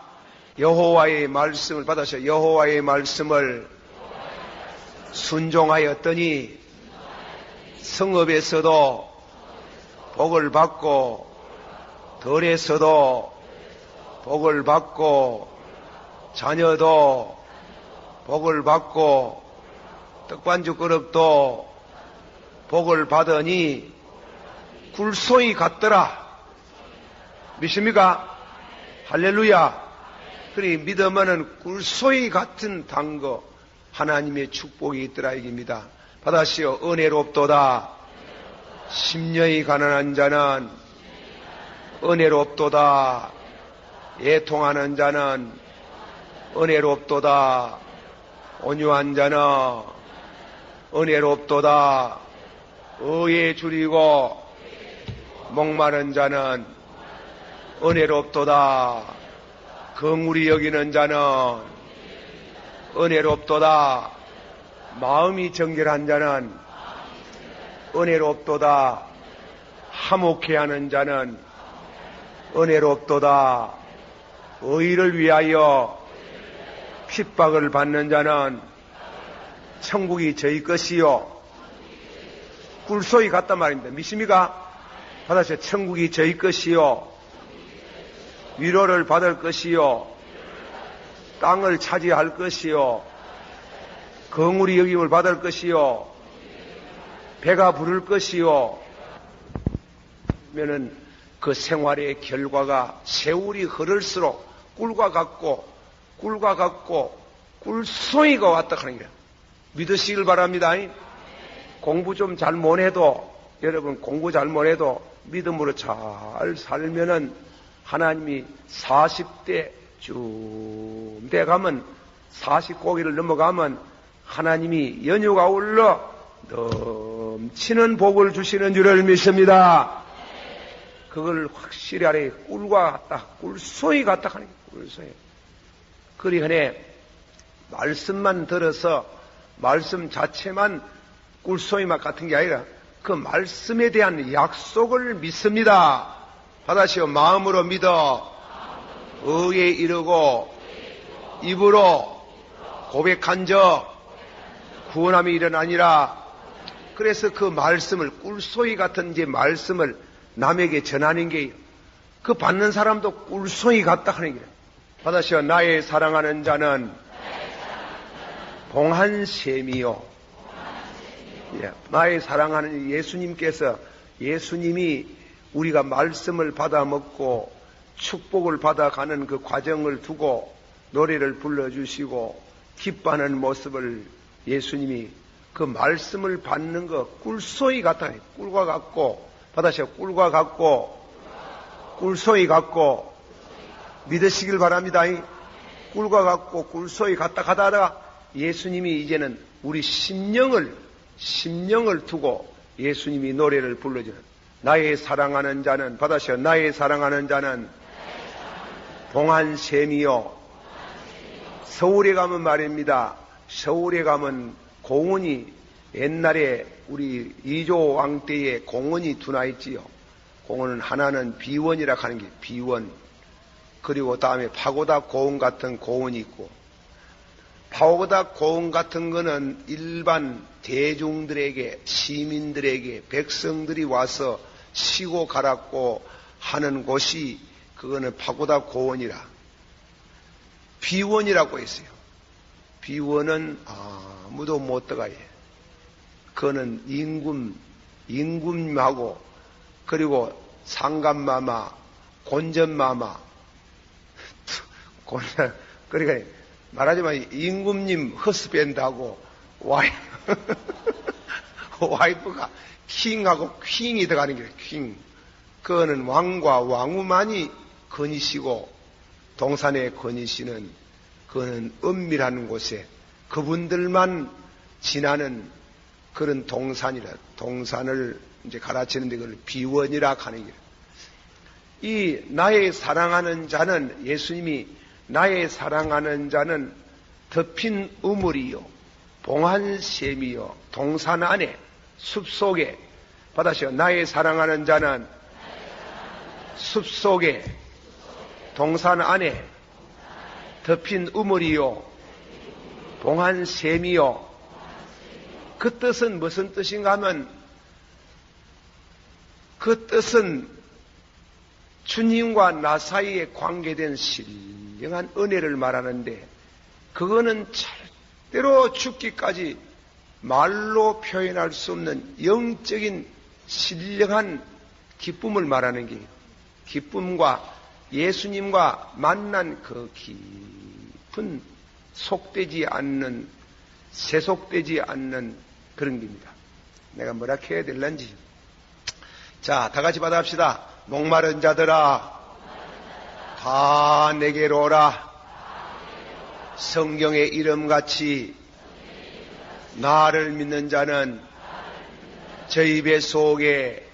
여호와의 말씀을 받아서 여호와의 말씀을 순종하였더니 성읍에서도 복을 받고 덜에서도 복을 받고 자녀도 복을 받고 떡반죽 그릇도 복을 받으니 꿀송이 같더라. 믿습니까? 할렐루야. 그리 믿으면은 꿀송이 같은 단거 하나님의 축복이 있더라 이깁니다. 받아시오. 은혜롭도다. 심령이 가난한 자는 은혜롭도다. 애통하는 자는 은혜롭도다. 온유한 자는 은혜롭도다. 의에 줄이고 목마른 자는 은혜롭도다. 긍휼히 여기는 자는 은혜롭도다. 마음이 정결한 자는 은혜롭도다. 화목해 하는 자는 은혜롭도다. 의를 위하여 핍박을 받는 자는 천국이 저희 것이요. 꿀소리 같단 말입니다. 믿습니까? 받아서 천국이 저희 것이요. 위로를 받을 것이요. 땅을 차지할 것이요. 긍휼히 여김을 받을 것이요. 배가 부를 것이요. 그러면은 그 생활의 결과가 세월이 흐를수록 꿀과 같고 꿀송이가 왔다 하는 거예요. 믿으시길 바랍니다. 공부 좀 잘 못해도, 여러분 공부 잘 못해도 믿음으로 잘 살면은 하나님이 40대 쭉 돼가면 40고기를 넘어가면 하나님이 연유가 올라 넘치는 복을 주시는 줄을 믿습니다. 그걸 확실히 알아야 꿀과 같다, 꿀소이 같다 하는 거예요. 꿀소이. 그리 흔해 말씀만 들어서 말씀 자체만 꿀소이 맛 같은 게 아니라 그 말씀에 대한 약속을 믿습니다. 받아시오. 마음으로 믿어 의에 이르고 입으로 고백한 적 구원함이 일어나니라. 그래서 그 말씀을 꿀소이 같은 이제 말씀을 남에게 전하는 게 그 받는 사람도 꿀소이 같다 하는 게 받아시오. 나의 사랑하는 자는 봉한 셈이요. 예, 나의 사랑하는 예수님께서 예수님이 우리가 말씀을 받아 먹고 축복을 받아가는 그 과정을 두고 노래를 불러주시고 기뻐하는 모습을 예수님이 그 말씀을 받는 거 꿀소이 같아. 꿀과 같고 받아시오. 꿀과 같고 꿀소이 같고 믿으시길 바랍니다. 꿀과 같고 꿀소이 같다 하다가 예수님이 이제는 우리 심령을 두고 예수님이 노래를 불러주는 나의 사랑하는 자는 받아시오. 나의 사랑하는 자는 봉한 셈이요. 서울에 가면 말입니다. 서울에 가면 공원이 옛날에 우리 이조 왕 때에 공원이 두나 있지요. 공원은 하나는 비원이라 하는 게 비원. 그리고 다음에 파고다 고원 같은 고원이 있고 파고다 고원 같은 거는 일반 대중들에게 시민들에게 백성들이 와서 쉬고 가라고 하는 곳이 그거는 파고다 고원이라 비원이라고 했어요. 비원은 아무도 못 들어가요. 그거는 임금하고 그리고 상감마마, 곤전마마, 그러니까 말하자면 임금님 허스밴드하고 와이프가 킹하고 퀸이 들어가는 거예요. 퀸. 그거는 왕과 왕후만이 거니시고 동산에 거니시는 그거는 은밀한 곳에 그분들만 지나는 그런 동산을 이제 가르치는데 그걸 비원이라 하는 거예요. 이 나의 사랑하는 자는 예수님이 나의 사랑하는 자는 덮인 우물이요 봉한 셈이요 동산 안에 숲속에 받아시오. 나의 사랑하는 자는 숲속에 동산 안에 덮인 우물이요 봉한 셈이요. 그 뜻은 무슨 뜻인가 하면 그 뜻은 주님과 나 사이에 관계된 신령한 은혜를 말하는데 그거는 절대로 죽기까지 말로 표현할 수 없는 영적인 신령한 기쁨을 말하는 게 기쁨과 예수님과 만난 그 깊은 속되지 않는 세속되지 않는 그런 겁니다. 내가 뭐라 해야 될런지. 자, 다 같이 받아합시다. 목마른 자들아 다 내게로 오라. 성경의 이름같이 나를 믿는 자는 저희 배 속에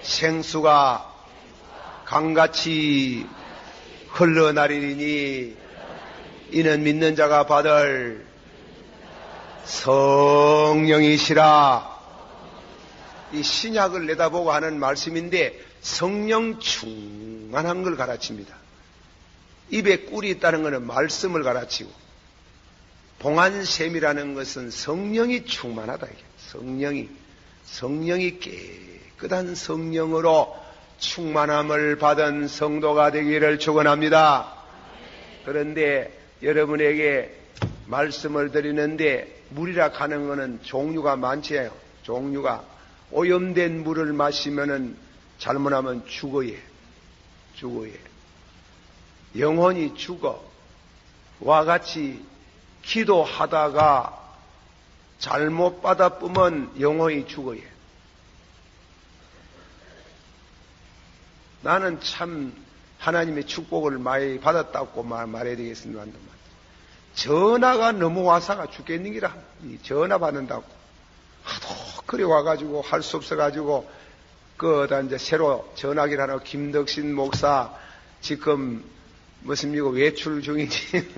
생수가 강같이 흘러나리니 이는 믿는 자가 받을 성령이시라. 이 신약을 내다보고 하는 말씀인데 성령 충만한 걸 가르칩니다. 입에 꿀이 있다는 것은 말씀을 가르치고 봉한샘이라는 것은 성령이 충만하다. 성령이 깨끗한 성령으로 충만함을 받은 성도가 되기를 축원합니다. 그런데 여러분에게 말씀을 드리는데 물이라 하는 것은 종류가 많지요. 종류가 오염된 물을 마시면은 잘못하면 죽어요. 영혼이 죽어. 와 같이 기도하다가 잘못 받아보면 영혼이 죽어요. 나는 참 하나님의 축복을 많이 받았다고 말해야 되겠습니다. 전화가 너무 와서가 죽겠는 기라. 전화 받는다고. 하도 그래 와가지고 할 수 없어가지고, 이제 새로 전화기를 하나 김덕신 목사 지금 무슨 이거 외출 중이지.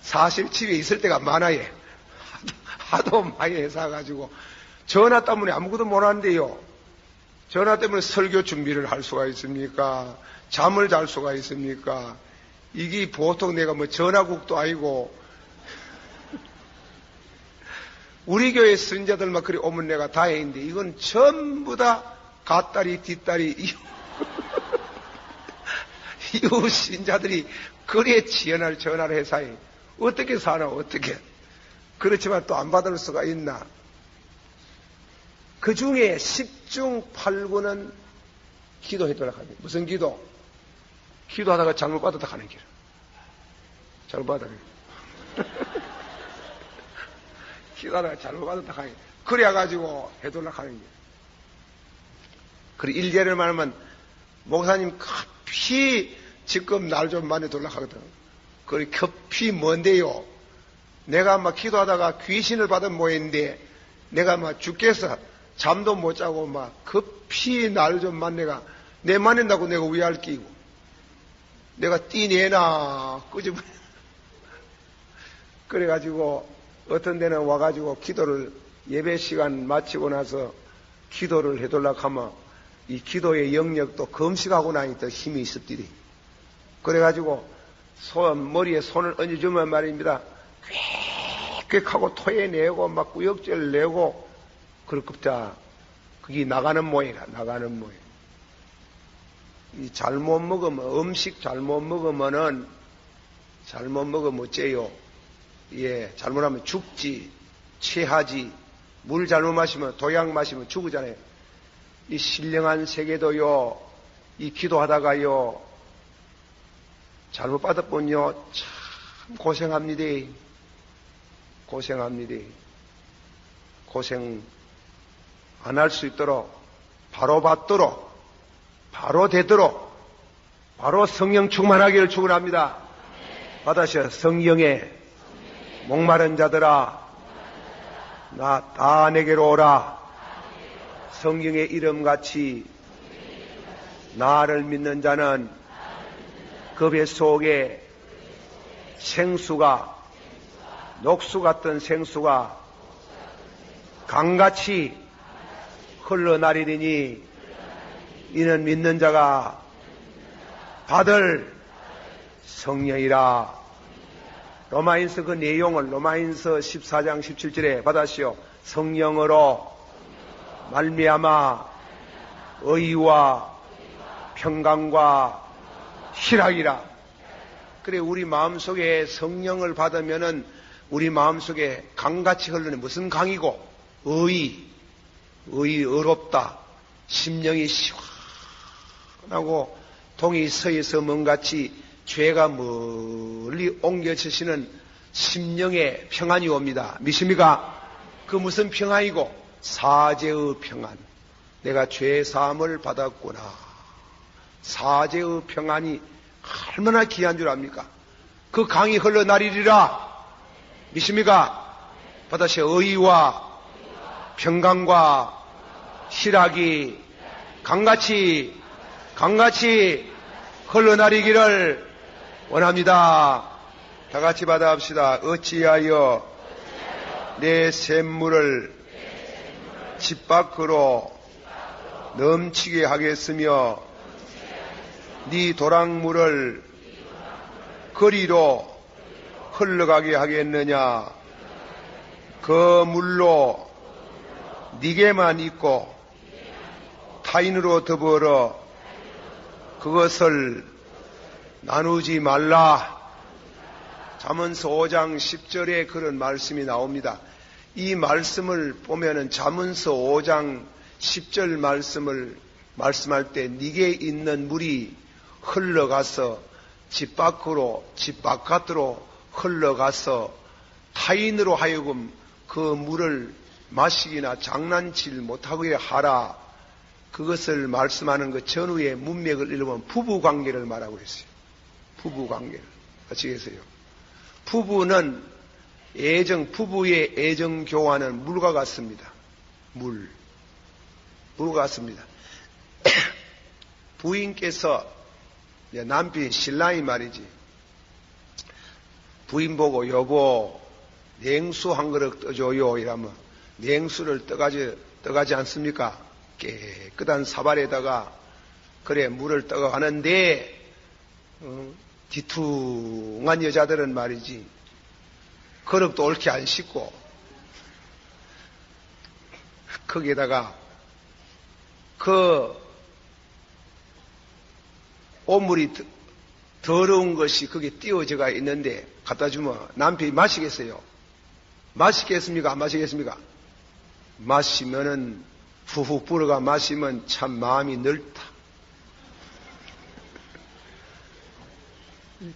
사실 집에 있을 때가 많아요. 하도 많이 해사가지고. 전화 때문에 아무것도 못하는데요. 전화 때문에 설교 준비를 할 수가 있습니까? 잠을 잘 수가 있습니까? 이게 보통 내가 뭐 전화국도 아니고, 우리 교회 선자들만 그리 오면 내가 다행인데, 이건 전부 다 갓다리, 뒷다리, 이웃 신자들이 그래 지연할 전화를 해사해. 어떻게 사나, 어떻게. 그렇지만 또 안 받을 수가 있나. 그 중에 10중 8구는 기도해도록 합니다. 무슨 기도? 기도하다가 잘못 받았다 하는 길. 잘못 받았다. 기도하다가 잘못 받았다 하는 길. 그래가지고 해도록 하는 길. 그리고 일제를 말하면, 목사님 급히 지금 날 좀 많이 돌락하거든. 그리 급히 뭔데요? 내가 막 기도하다가 귀신을 받은 모양인데, 내가 막 죽겠어. 잠도 못 자고 막 급히 날 좀 만내가 내 만난다고 내가 위할 끼고 내가 띠내나 끄집어. 그래가지고 어떤 데는 와가지고 기도를 예배 시간 마치고 나서 기도를 해달라고 하면 이 기도의 영역도 금식하고 나니 더 힘이 있었더니 그래가지고 머리에 손을 얹어주면 말입니다. 꽥꽥하고 토해내고 막 구역질 내고 그렇급자 그게 나가는 모양이라 나가는 모양. 이 잘못 먹으면 음식 잘못 먹으면 어째요? 예, 잘못하면 죽지, 체하지. 물 잘못 마시면 도약 마시면 죽으잖아요. 이 신령한 세계도요, 이 기도하다가요, 잘못 받았군요. 참 고생합니다. 고생 안 할 수 있도록, 바로 받도록, 바로 되도록, 바로 성령 충만하기를 축원합니다. 받으셔. 성령에 목마른 자들아, 나 다 내게로 오라. 성령의 이름같이 나를 믿는 자는 그 뱃속에 생수가, 녹수 같은 생수가 강같이 흘러나리니 이는 믿는 자가 받을 성령이라. 로마인서 그 내용을 로마인서 14장 17절에 받았시오. 성령으로 말미암아 의와 평강과 희락이라. 그래 우리 마음속에 성령을 받으면은 우리 마음속에 강같이 흐르는 무슨 강이고 의롭다. 심령이 시원하고 동이 서에서 먼같이 죄가 멀리 옮겨지시는 심령의 평안이 옵니다. 믿습니까? 그 무슨 평안이고? 사죄의 평안. 내가 죄 사함을 받았구나. 사죄의 평안이 얼마나 귀한 줄 압니까? 그 강이 흘러나리리라. 믿습니까? 받으셔. 의와 평강과 희락이 강같이 흘러나리기를 원합니다. 다 같이 받아합시다. 어찌하여 내 샘물을 집 밖으로 넘치게 하겠으며 네 도랑물을 거리로 흘러가게 하겠느냐. 그 물로 네게만 있고 타인으로 더불어 그것을 나누지 말라. 잠언서 5장 10절에 그런 말씀이 나옵니다. 이 말씀을 보면은 잠언서 5장 10절 말씀을 말씀할 때 네게 있는 물이 흘러가서 집 밖으로 집 바깥으로 흘러가서 타인으로 하여금 그 물을 마시기나 장난질 못하게 하라. 그것을 말씀하는 그 전후의 문맥을 읽으면 부부관계를 말하고 있어요. 부부관계를. 아시겠어요? 부부는 부부의 애정 교환은 물과 같습니다. 물과 같습니다. 부인께서, 남편이 신랑이 말이지, 부인 보고 여보 냉수 한 그릇 떠줘요 이러면 냉수를 떠가지 않습니까? 깨끗한 사발에다가 그래 물을 떠가는데 뒤퉁한 여자들은 말이지 그릇도 옳게 안 씻고 거기에다가 그 오물이 더러운 것이 거기에 띄워져가 있는데 갖다 주면 남편이 마시겠어요? 마시겠습니까? 안 마시겠습니까? 마시면은 후후 불어가 마시면 참 마음이 넓다.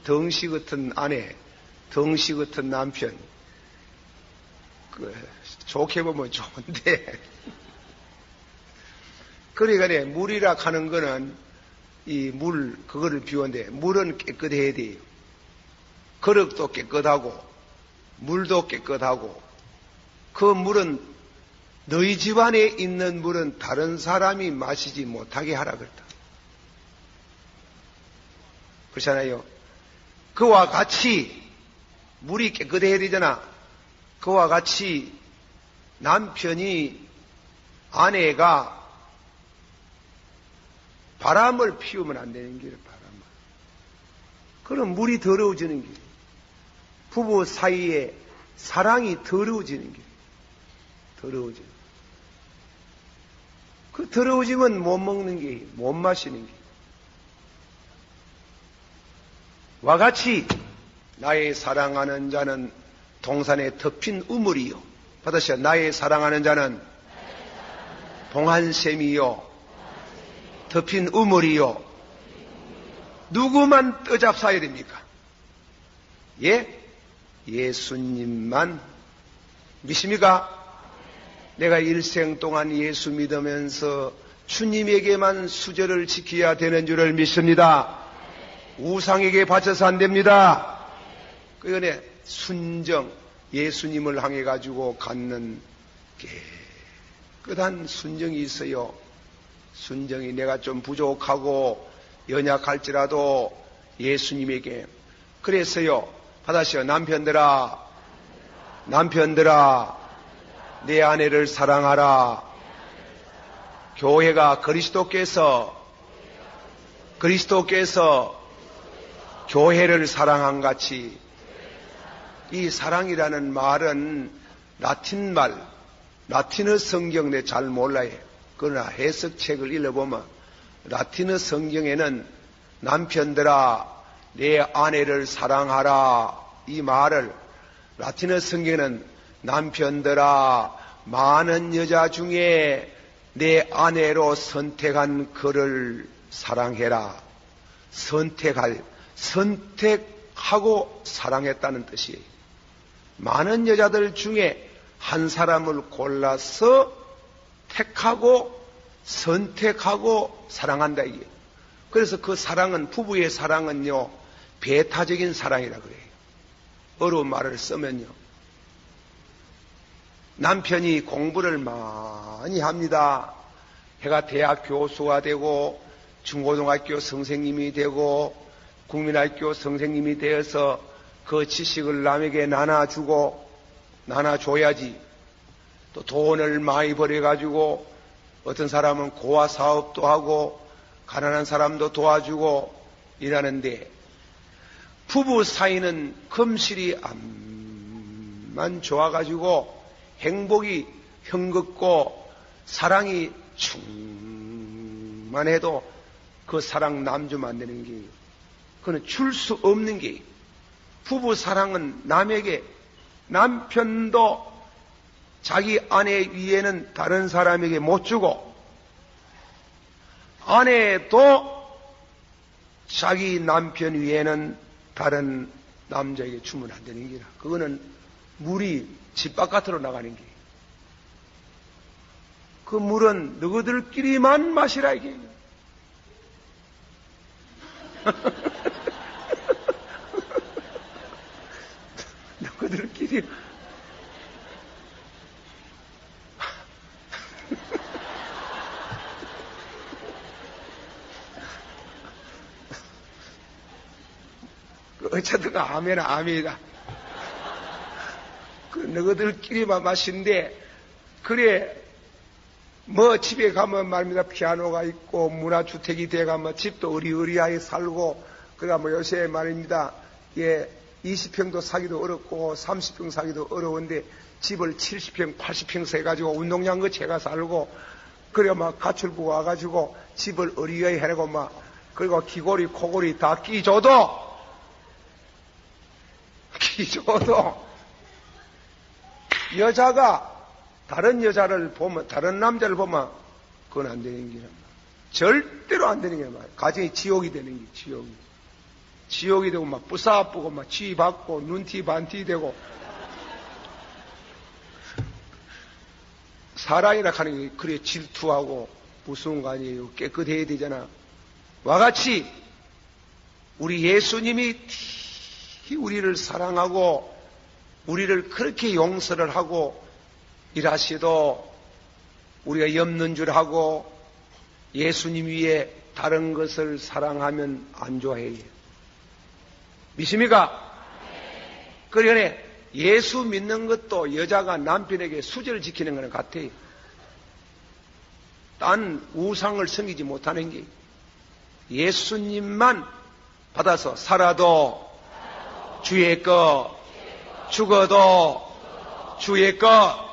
덩시 같은 아내, 덩시 같은 남편, 좋게 보면 좋은데 그러니까 물이라 하는 거는 이 그거를 비우는데 물은 깨끗해야 돼요. 그릇도 깨끗하고 물도 깨끗하고 그 물은 너희 집안에 있는 물은 다른 사람이 마시지 못하게 하라 그랬다. 그렇잖아요. 그와 같이 물이 깨끗해야 되잖아. 그와 같이 남편이 아내가 바람을 피우면 안 되는 길이에요. 바람을. 그럼 물이 더러워지는 길. 부부 사이에 사랑이 더러워지는 길. 더러워져. 그 더러워지면 못 먹는 게, 못 마시는 게. 와 같이 나의 사랑하는 자는 동산에 덮인 우물이요. 받으시오. 나의 사랑하는 자는 동한샘이요. 덮인 우물이요. 누구만 떠잡사야 됩니까? 예? 예수님만 믿습니까? 내가 일생 동안 예수 믿으면서 주님에게만 수절을 지켜야 되는 줄을 믿습니다. 우상에게 바쳐서 안 됩니다. 그러니 순정, 예수님을 향해 가지고 갖는 깨끗한 순정이 있어요. 순정이 내가 좀 부족하고 연약할지라도 예수님에게. 그래서요, 받아시오. 남편들아, 내 아내를 사랑하라. 교회가 그리스도께서 교회를 사랑한 같이, 이 사랑이라는 말은 라틴 말, 라틴어 성경 내 잘 몰라요. 그러나 해석책을 읽어보면 라틴어 성경에는 남편들아 내 아내를 사랑하라 이 말을, 라틴어 성경에는 남편들아 많은 여자 중에 내 아내로 선택한 그를 사랑해라. 선택하고 사랑했다는 뜻이에요. 많은 여자들 중에 한 사람을 골라서 택하고 선택하고 사랑한다 이게. 그래서 그 사랑은, 부부의 사랑은요 배타적인 사랑이라 그래요. 어려운 말을 쓰면요, 남편이 공부를 많이 합니다. 해가 대학 교수가 되고 중고등학교 선생님이 되고 국민학교 선생님이 되어서 그 지식을 남에게 나눠줘야지. 또 돈을 많이 벌여가지고 어떤 사람은 고아 사업도 하고 가난한 사람도 도와주고 이러는데, 부부 사이는 금실이 암만 좋아가지고 행복이 형긋고 사랑이 충만해도 그 사랑 남주면 안 되는 게, 그건 줄 수 없는 게, 부부 사랑은 남에게, 남편도 자기 아내 위에는 다른 사람에게 못 주고 아내도 자기 남편 위에는 다른 남자에게 주면 안 되는 게라. 그거는 물이 집 바깥으로 나가는 게. 그 물은 너희들끼리만 마시라 이게. 너희들끼리. 어쨌든 아멘이다. 그 너희들끼리만 마신데, 그래 뭐 집에 가면 말입니다. 피아노가 있고 문화주택이 돼가면 집도 어리어리하게 살고, 그러니까 뭐 요새 말입니다. 예, 20평도 사기도 어렵고 30평 사기도 어려운데 집을 70평, 80평 세가지고 운동장 그 제가 살고, 그래 막 가출부 와가지고 집을 어리어리 해내고 막, 그리고 귀고리 코고리 다 끼줘도 여자가 다른 여자를 보면, 다른 남자를 보면 그건 안 되는 게 절대로 안 되는 게 말이야. 가정이 지옥이 되는 게 지옥이 되고 막 부사아프고 막 치받고 눈티 반티 되고. 사랑이라 하는 게 그래 질투하고 무서운 거 아니에요. 깨끗해야 되잖아. 와같이 우리 예수님이 우리를 사랑하고 우리를 그렇게 용서를 하고 일하시도 우리가 엽는 줄 하고 예수님 위에 다른 것을 사랑하면 안 좋아해요. 믿습니까? 그러니 예수 믿는 것도 여자가 남편에게 수절을 지키는 것은 같아요. 딴 우상을 섬기지 못하는 게 예수님만 받아서 살아도 주의 것, 죽어도 주의 것.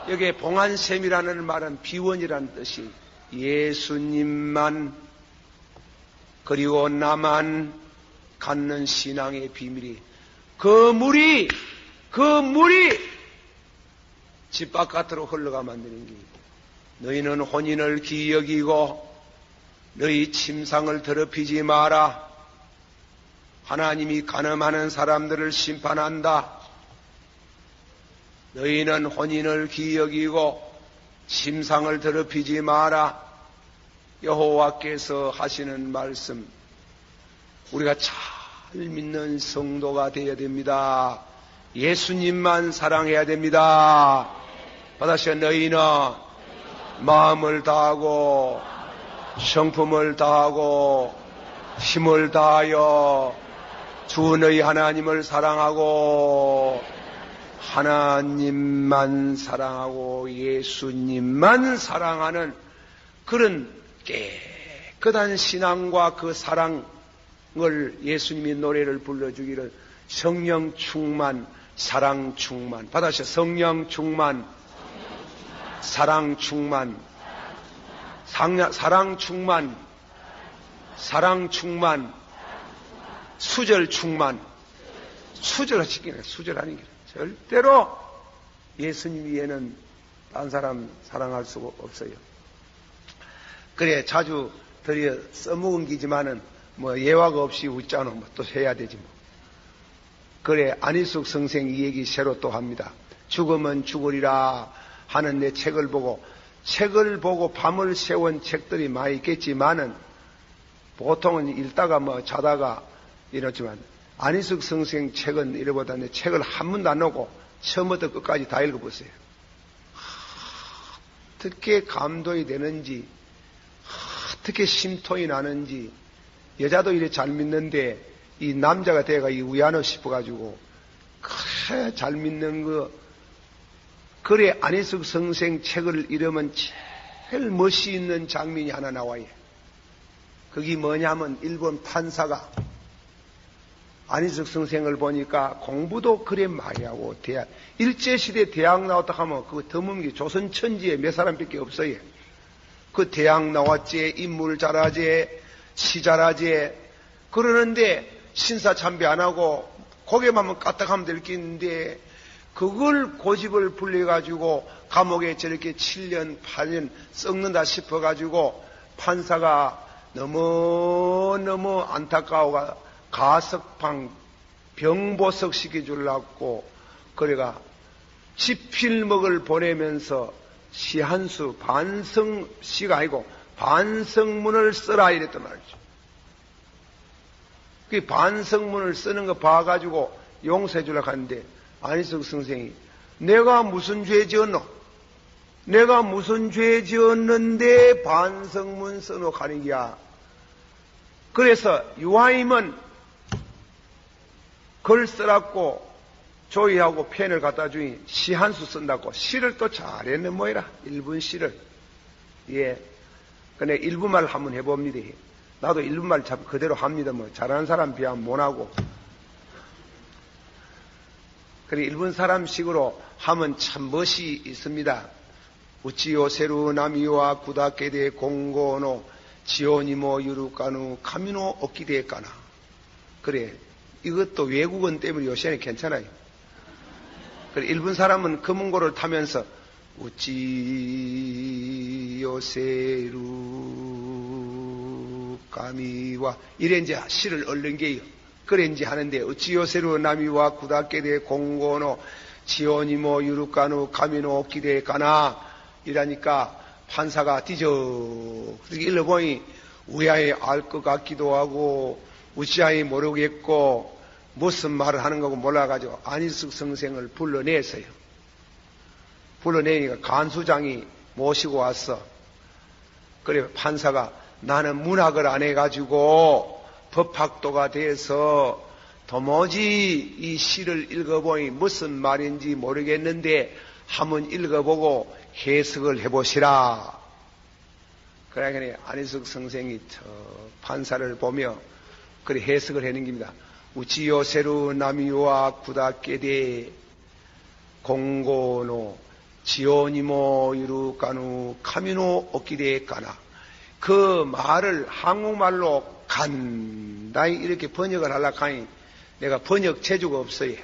여기에 봉안샘이라는 말은 비원이라는 뜻이 예수님만 그리고 나만 갖는 신앙의 비밀이 그 물이 집 바깥으로 흘러가면 안 되는 게, 너희는 혼인을 귀히 여기고 너희 침상을 더럽히지 마라. 하나님이 간음하는 사람들을 심판한다. 너희는 혼인을 귀히 여기고 침상을 더럽히지 마라. 여호와께서 하시는 말씀, 우리가 잘 믿는 성도가 되어야 됩니다. 예수님만 사랑해야 됩니다. 받아서 너희는 마음을 다하고 성품을 다하고 힘을 다하여 주 너희 하나님을 사랑하고 하나님만 사랑하고 예수님만 사랑하는 그런 깨끗한 신앙과 그 사랑을 예수님이 노래를 불러주기를 성령 충만, 사랑 충만. 받아서 성령 충만, 사랑 충만, 사랑 충만, 사랑 충만, 수절 충만. 수절하시기는 수절하는 게 절대로 예수님 위에는 딴 사람 사랑할 수가 없어요. 그래 자주 드려 써먹은 기지만은 뭐 예화가 없이 웃잖아. 뭐 또 해야 되지 뭐. 그래 안희숙 선생 이 얘기 새로 또 합니다. 죽으면 죽으리라 하는 내 책을 보고 밤을 새운 책들이 많이 있겠지만은 보통은 읽다가 뭐 자다가 이렇지만 안희숙 선생 책은 이러보다 내 책을 한 번도 안 놓고 처음부터 끝까지 다 읽어보세요. 어떻게 감동이 되는지, 어떻게 심통이 나는지. 여자도 이래 잘 믿는데 이 남자가 돼가 이 우야노 싶어가지고 그래 잘 믿는 거. 그래 안희숙 선생 책을 읽으면 제일 멋이 있는 장면이 하나 나와요. 그게 뭐냐면 일본 판사가 안희숙 선생을 보니까 공부도 그래 많이 하고 일제시대 대학 나왔다 하면 그 드문 게 조선 천지에 몇 사람밖에 없어요. 그 대학 나왔지, 인물 잘하지, 시 잘하지. 그러는데 신사참배 안 하고 고개만 까딱하면 될 게 있는데 그걸 고집을 불려가지고 감옥에 저렇게 7년, 8년 썩는다 싶어가지고 판사가 너무너무 안타까워가 가석방 병보석 시켜주려고 그래가 지필먹을 보내면서 시 한 수, 시가 아니고 반성문을 써라 이랬단 말이죠. 그 반성문을 쓰는 거 봐가지고 용서해 주려고 하는데 안희석 선생이 내가 무슨 죄 지었노? 내가 무슨 죄 지었는데 반성문 써놓고 하는 게야. 그래서 유아임은 글 쓰라고 조이하고 펜을 갖다 주니 시 한 수 쓴다고 시를 또 잘했네 뭐이라. 1분 시를. 예. 근데 1분말 한번 해봅니다. 나도 1분말 그대로 합니다. 뭐 잘하는 사람 비하면 못하고. 그래 1분 사람식으로 하면 참 멋이 있습니다. 우찌요 세루 나미와 구다케데 공고노 지오니모 유루까누 카미노 오키데까나. 그래 이것도 외국어 때문에 요새는 괜찮아요. 그래 1분 사람은 금은고를 타면서 우찌요 세루 까미와 이래 이제 시를 얻는 게요. 그래 이제 하는데 우찌요 세루 나미와 구다케데 공고노 지오니모 유루까누 카미노 오키데까나 이라니까 판사가 그렇게 일러보니 우야에 알 것 같기도 하고 우시아에 모르겠고 무슨 말을 하는 거고 몰라가지고 안희석 선생을 불러냈어요. 불러내니까 간수장이 모시고 왔어. 그래 판사가 나는 문학을 안 해가지고 법학도가 돼서 도무지 이 시를 읽어보니 무슨 말인지 모르겠는데 한번 읽어보고 해석을 해보시라. 그래 안희석 선생이 판사를 보며 그래 해석을 해는 겁니다. 우치요 세루 나미와 구다케데 공고노 지오니모 유루까누 카미노 오키데 까나. 그 말을 한국말로 간단히 이렇게 번역을 하려고 하니 내가 번역 재주가 없어요.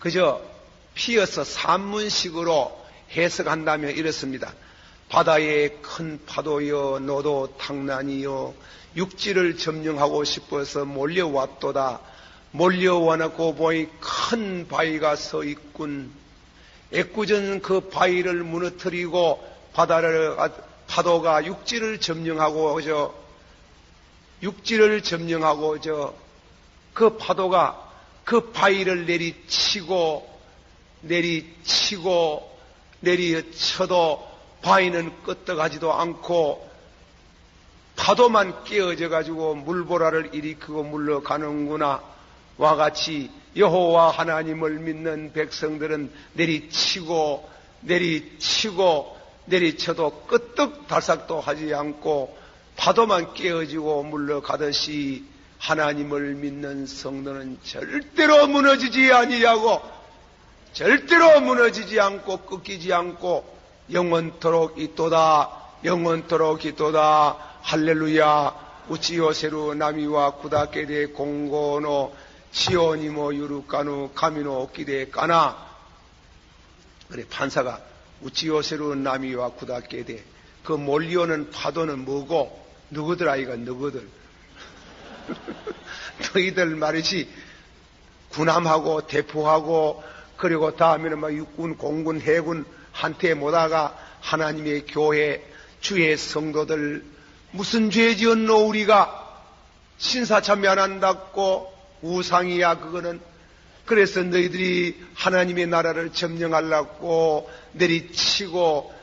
그저 피어서 산문식으로 해석한다면 이렇습니다. 바다의 큰 파도여 너도 탕난이여 육지를 점령하고 싶어서 몰려왔도다. 몰려와놓고 보니 큰 바위가 서 있군. 애꿎은 그 바위를 무너뜨리고 파도가 육지를 점령하고 그 파도가 그 바위를 내리쳐도 바위는 끄떡하지도 않고 파도만 깨어져 가지고 물보라를 일으키고 물러가는구나. 와 같이 여호와 하나님을 믿는 백성들은 내리쳐도 끄떡달싹도 하지 않고 파도만 깨어지고 물러가듯이 하나님을 믿는 성도는 절대로 무너지지 않고 꺾이지 않고 영원토록 있도다. 할렐루야. 우치요 세루 나미와 구다케데 공고노 지오니모 유루까누 카미노 오키데 까나. 그래 판사가 우치요 세루 나미와 구다케데 그 몰려오는 파도는 뭐고 누구들 아이가 너희들 말이지 군함하고 대포하고 그리고 다음에는 막 육군 공군 해군 한테 못하가 하나님의 교회 주의 성도들 무슨 죄 지었노 우리가 신사참여 안 한다고 우상이야 그거는. 그래서 너희들이 하나님의 나라를 점령하려고 내리쳐도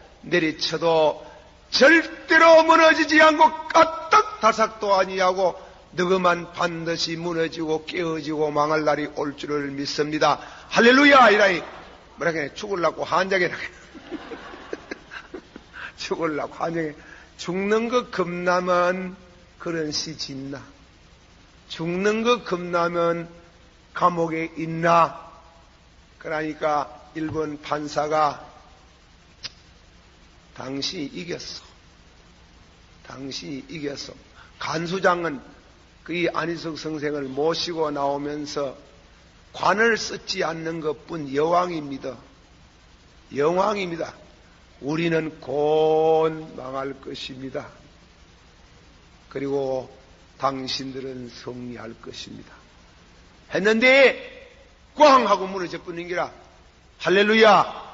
절대로 무너지지 않고 까딱다삭도 아니하고 너그만 반드시 무너지고 깨어지고 망할 날이 올 줄을 믿습니다. 할렐루야. 이라니 뭐라게 죽을라고 한장이라 죽을라고 한장에 죽는 거 겁나면 그런 시 짓나. 죽는 거 겁나면 감옥에 있나. 그러니까 일본 판사가 당신이 이겼어. 간수장은 그 안희석 선생을 모시고 나오면서 관을 쓰지 않는 것뿐 여왕입니다. 우리는 곧 망할 것입니다. 그리고 당신들은 승리할 것입니다. 했는데 꽝 하고 무너져 버린 기라. 할렐루야.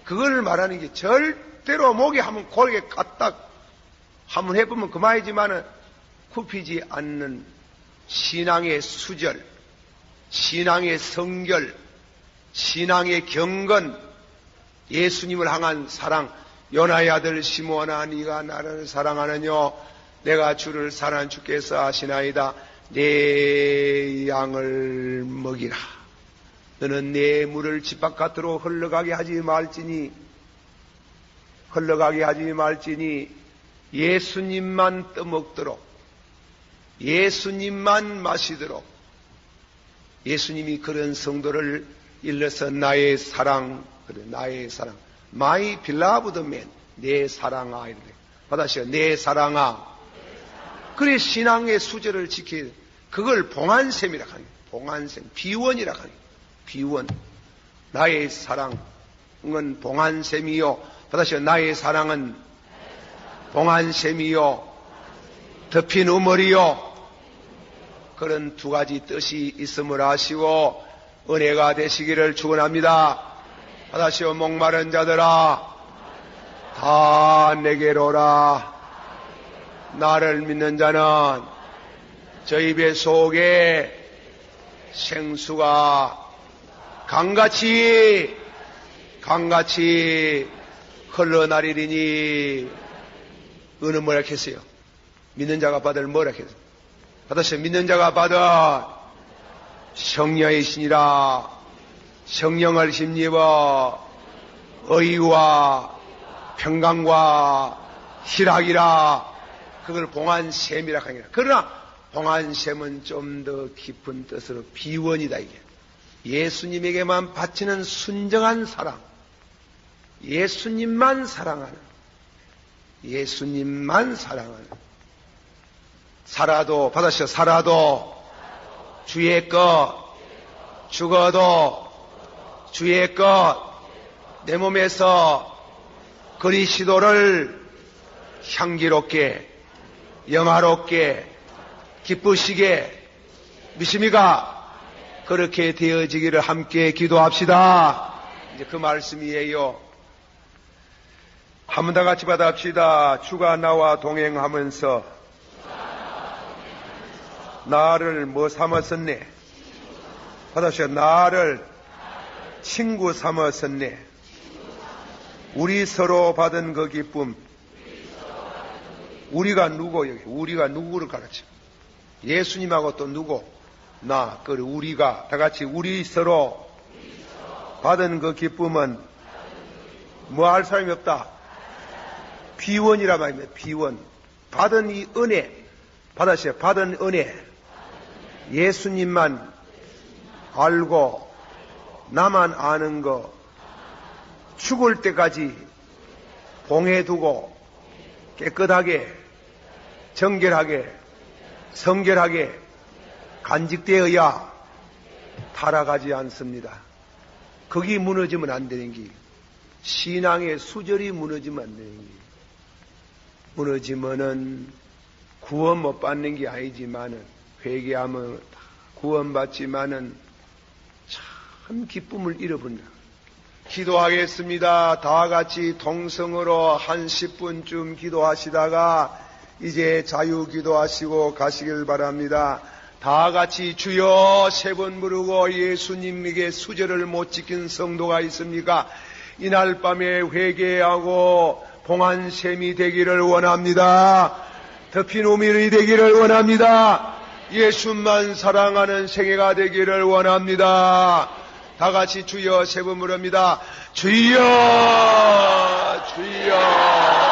그걸 말하는 게 절대로 목에 한번 고르게 까딱 한번 해보면 그만이지만은 굽히지 않는 신앙의 수절, 신앙의 성결, 신앙의 경건, 예수님을 향한 사랑. 요나의 아들 시므온아, 네가 나를 사랑하느뇨? 내가 주를 사랑하는 주께서 아시나이다. 내 양을 먹이라. 너는 내 물을 집 바깥으로 흘러가게 하지 말지니 예수님만 떠먹도록, 예수님만 마시도록. 예수님이 그런 성도를 일러서 나의 사랑, my beloved man, 내 사랑아. 이렇게 받아시오. 내 사랑아. 그래 신앙의 수절을 지켜야 돼. 그걸 봉안샘이라 하는 거예요. 봉안샘, 비원이라 하는 거예요. 비원. 나의 사랑은 봉안샘이요. 받아시오. 나의 사랑은 봉안샘이요. 덮인 우물이요. 그런 두 가지 뜻이 있음을 아시고 은혜가 되시기를 축원합니다. 받아시오. 목마른 자들아 다 내게로 오라. 나를 믿는 자는 저 입의 속에 생수가 강같이 흘러나리리니. 어느 뭐라 했어요? 믿는 자가 받을 뭐라 했어요? 받으세요. 믿는 자가 받을 성령의 신이라. 성령을 힘입어 의와 평강과 희락이라. 그걸 봉안샘이라 하니라. 그러나 봉안샘은 좀 더 깊은 뜻으로 비원이다. 이게 예수님에게만 바치는 순정한 사랑, 예수님만 사랑하는, 살아도 받으시오. 살아도 주의 것, 죽어도 주의 것. 내 몸에서 그리스도를 향기롭게, 영화롭게, 기쁘시게 믿습니까? 그렇게 되어지기를 함께 기도합시다. 이제 그 말씀이에요. 한 번 다 같이 받아합시다. 주가 나와 동행하면서 나를 뭐 삼았었네? 받아주세요. 나를 친구 삼았었네. 우리 서로 받은 그 기쁨. 우리가 누구? 여기 우리가 누구를 가르쳐? 예수님하고 또 누구? 나. 그래 우리가 다 같이 우리 서로 받은 그 기쁨은 뭐 할 사람이 없다. 비원이라 말입니다. 비원. 받은 이 은혜. 받으세요. 받은 은혜. 예수님만 알고 나만 아는 거 죽을 때까지 봉해두고 깨끗하게 정결하게 성결하게 간직되어야 타락하지 않습니다. 거기 무너지면 안 되는 게 신앙의 수절이 무너지면 안 되는 게 무너지면은 구원 못 받는 게 아니지만은 회개하면 구원받지만은 참 기쁨을 잃어버린다. 기도하겠습니다. 다 같이 동성으로 한 10분쯤 기도하시다가 이제 자유 기도하시고 가시길 바랍니다. 다 같이 주여 3번 부르고 예수님에게 수절을 못 지킨 성도가 있습니까? 이날 밤에 회개하고 봉안샘이 되기를 원합니다. 덮인 우밀이 되기를 원합니다. 예수만 사랑하는 생애가 되기를 원합니다. 다 같이 주여 3번 부릅니다. 주여 주여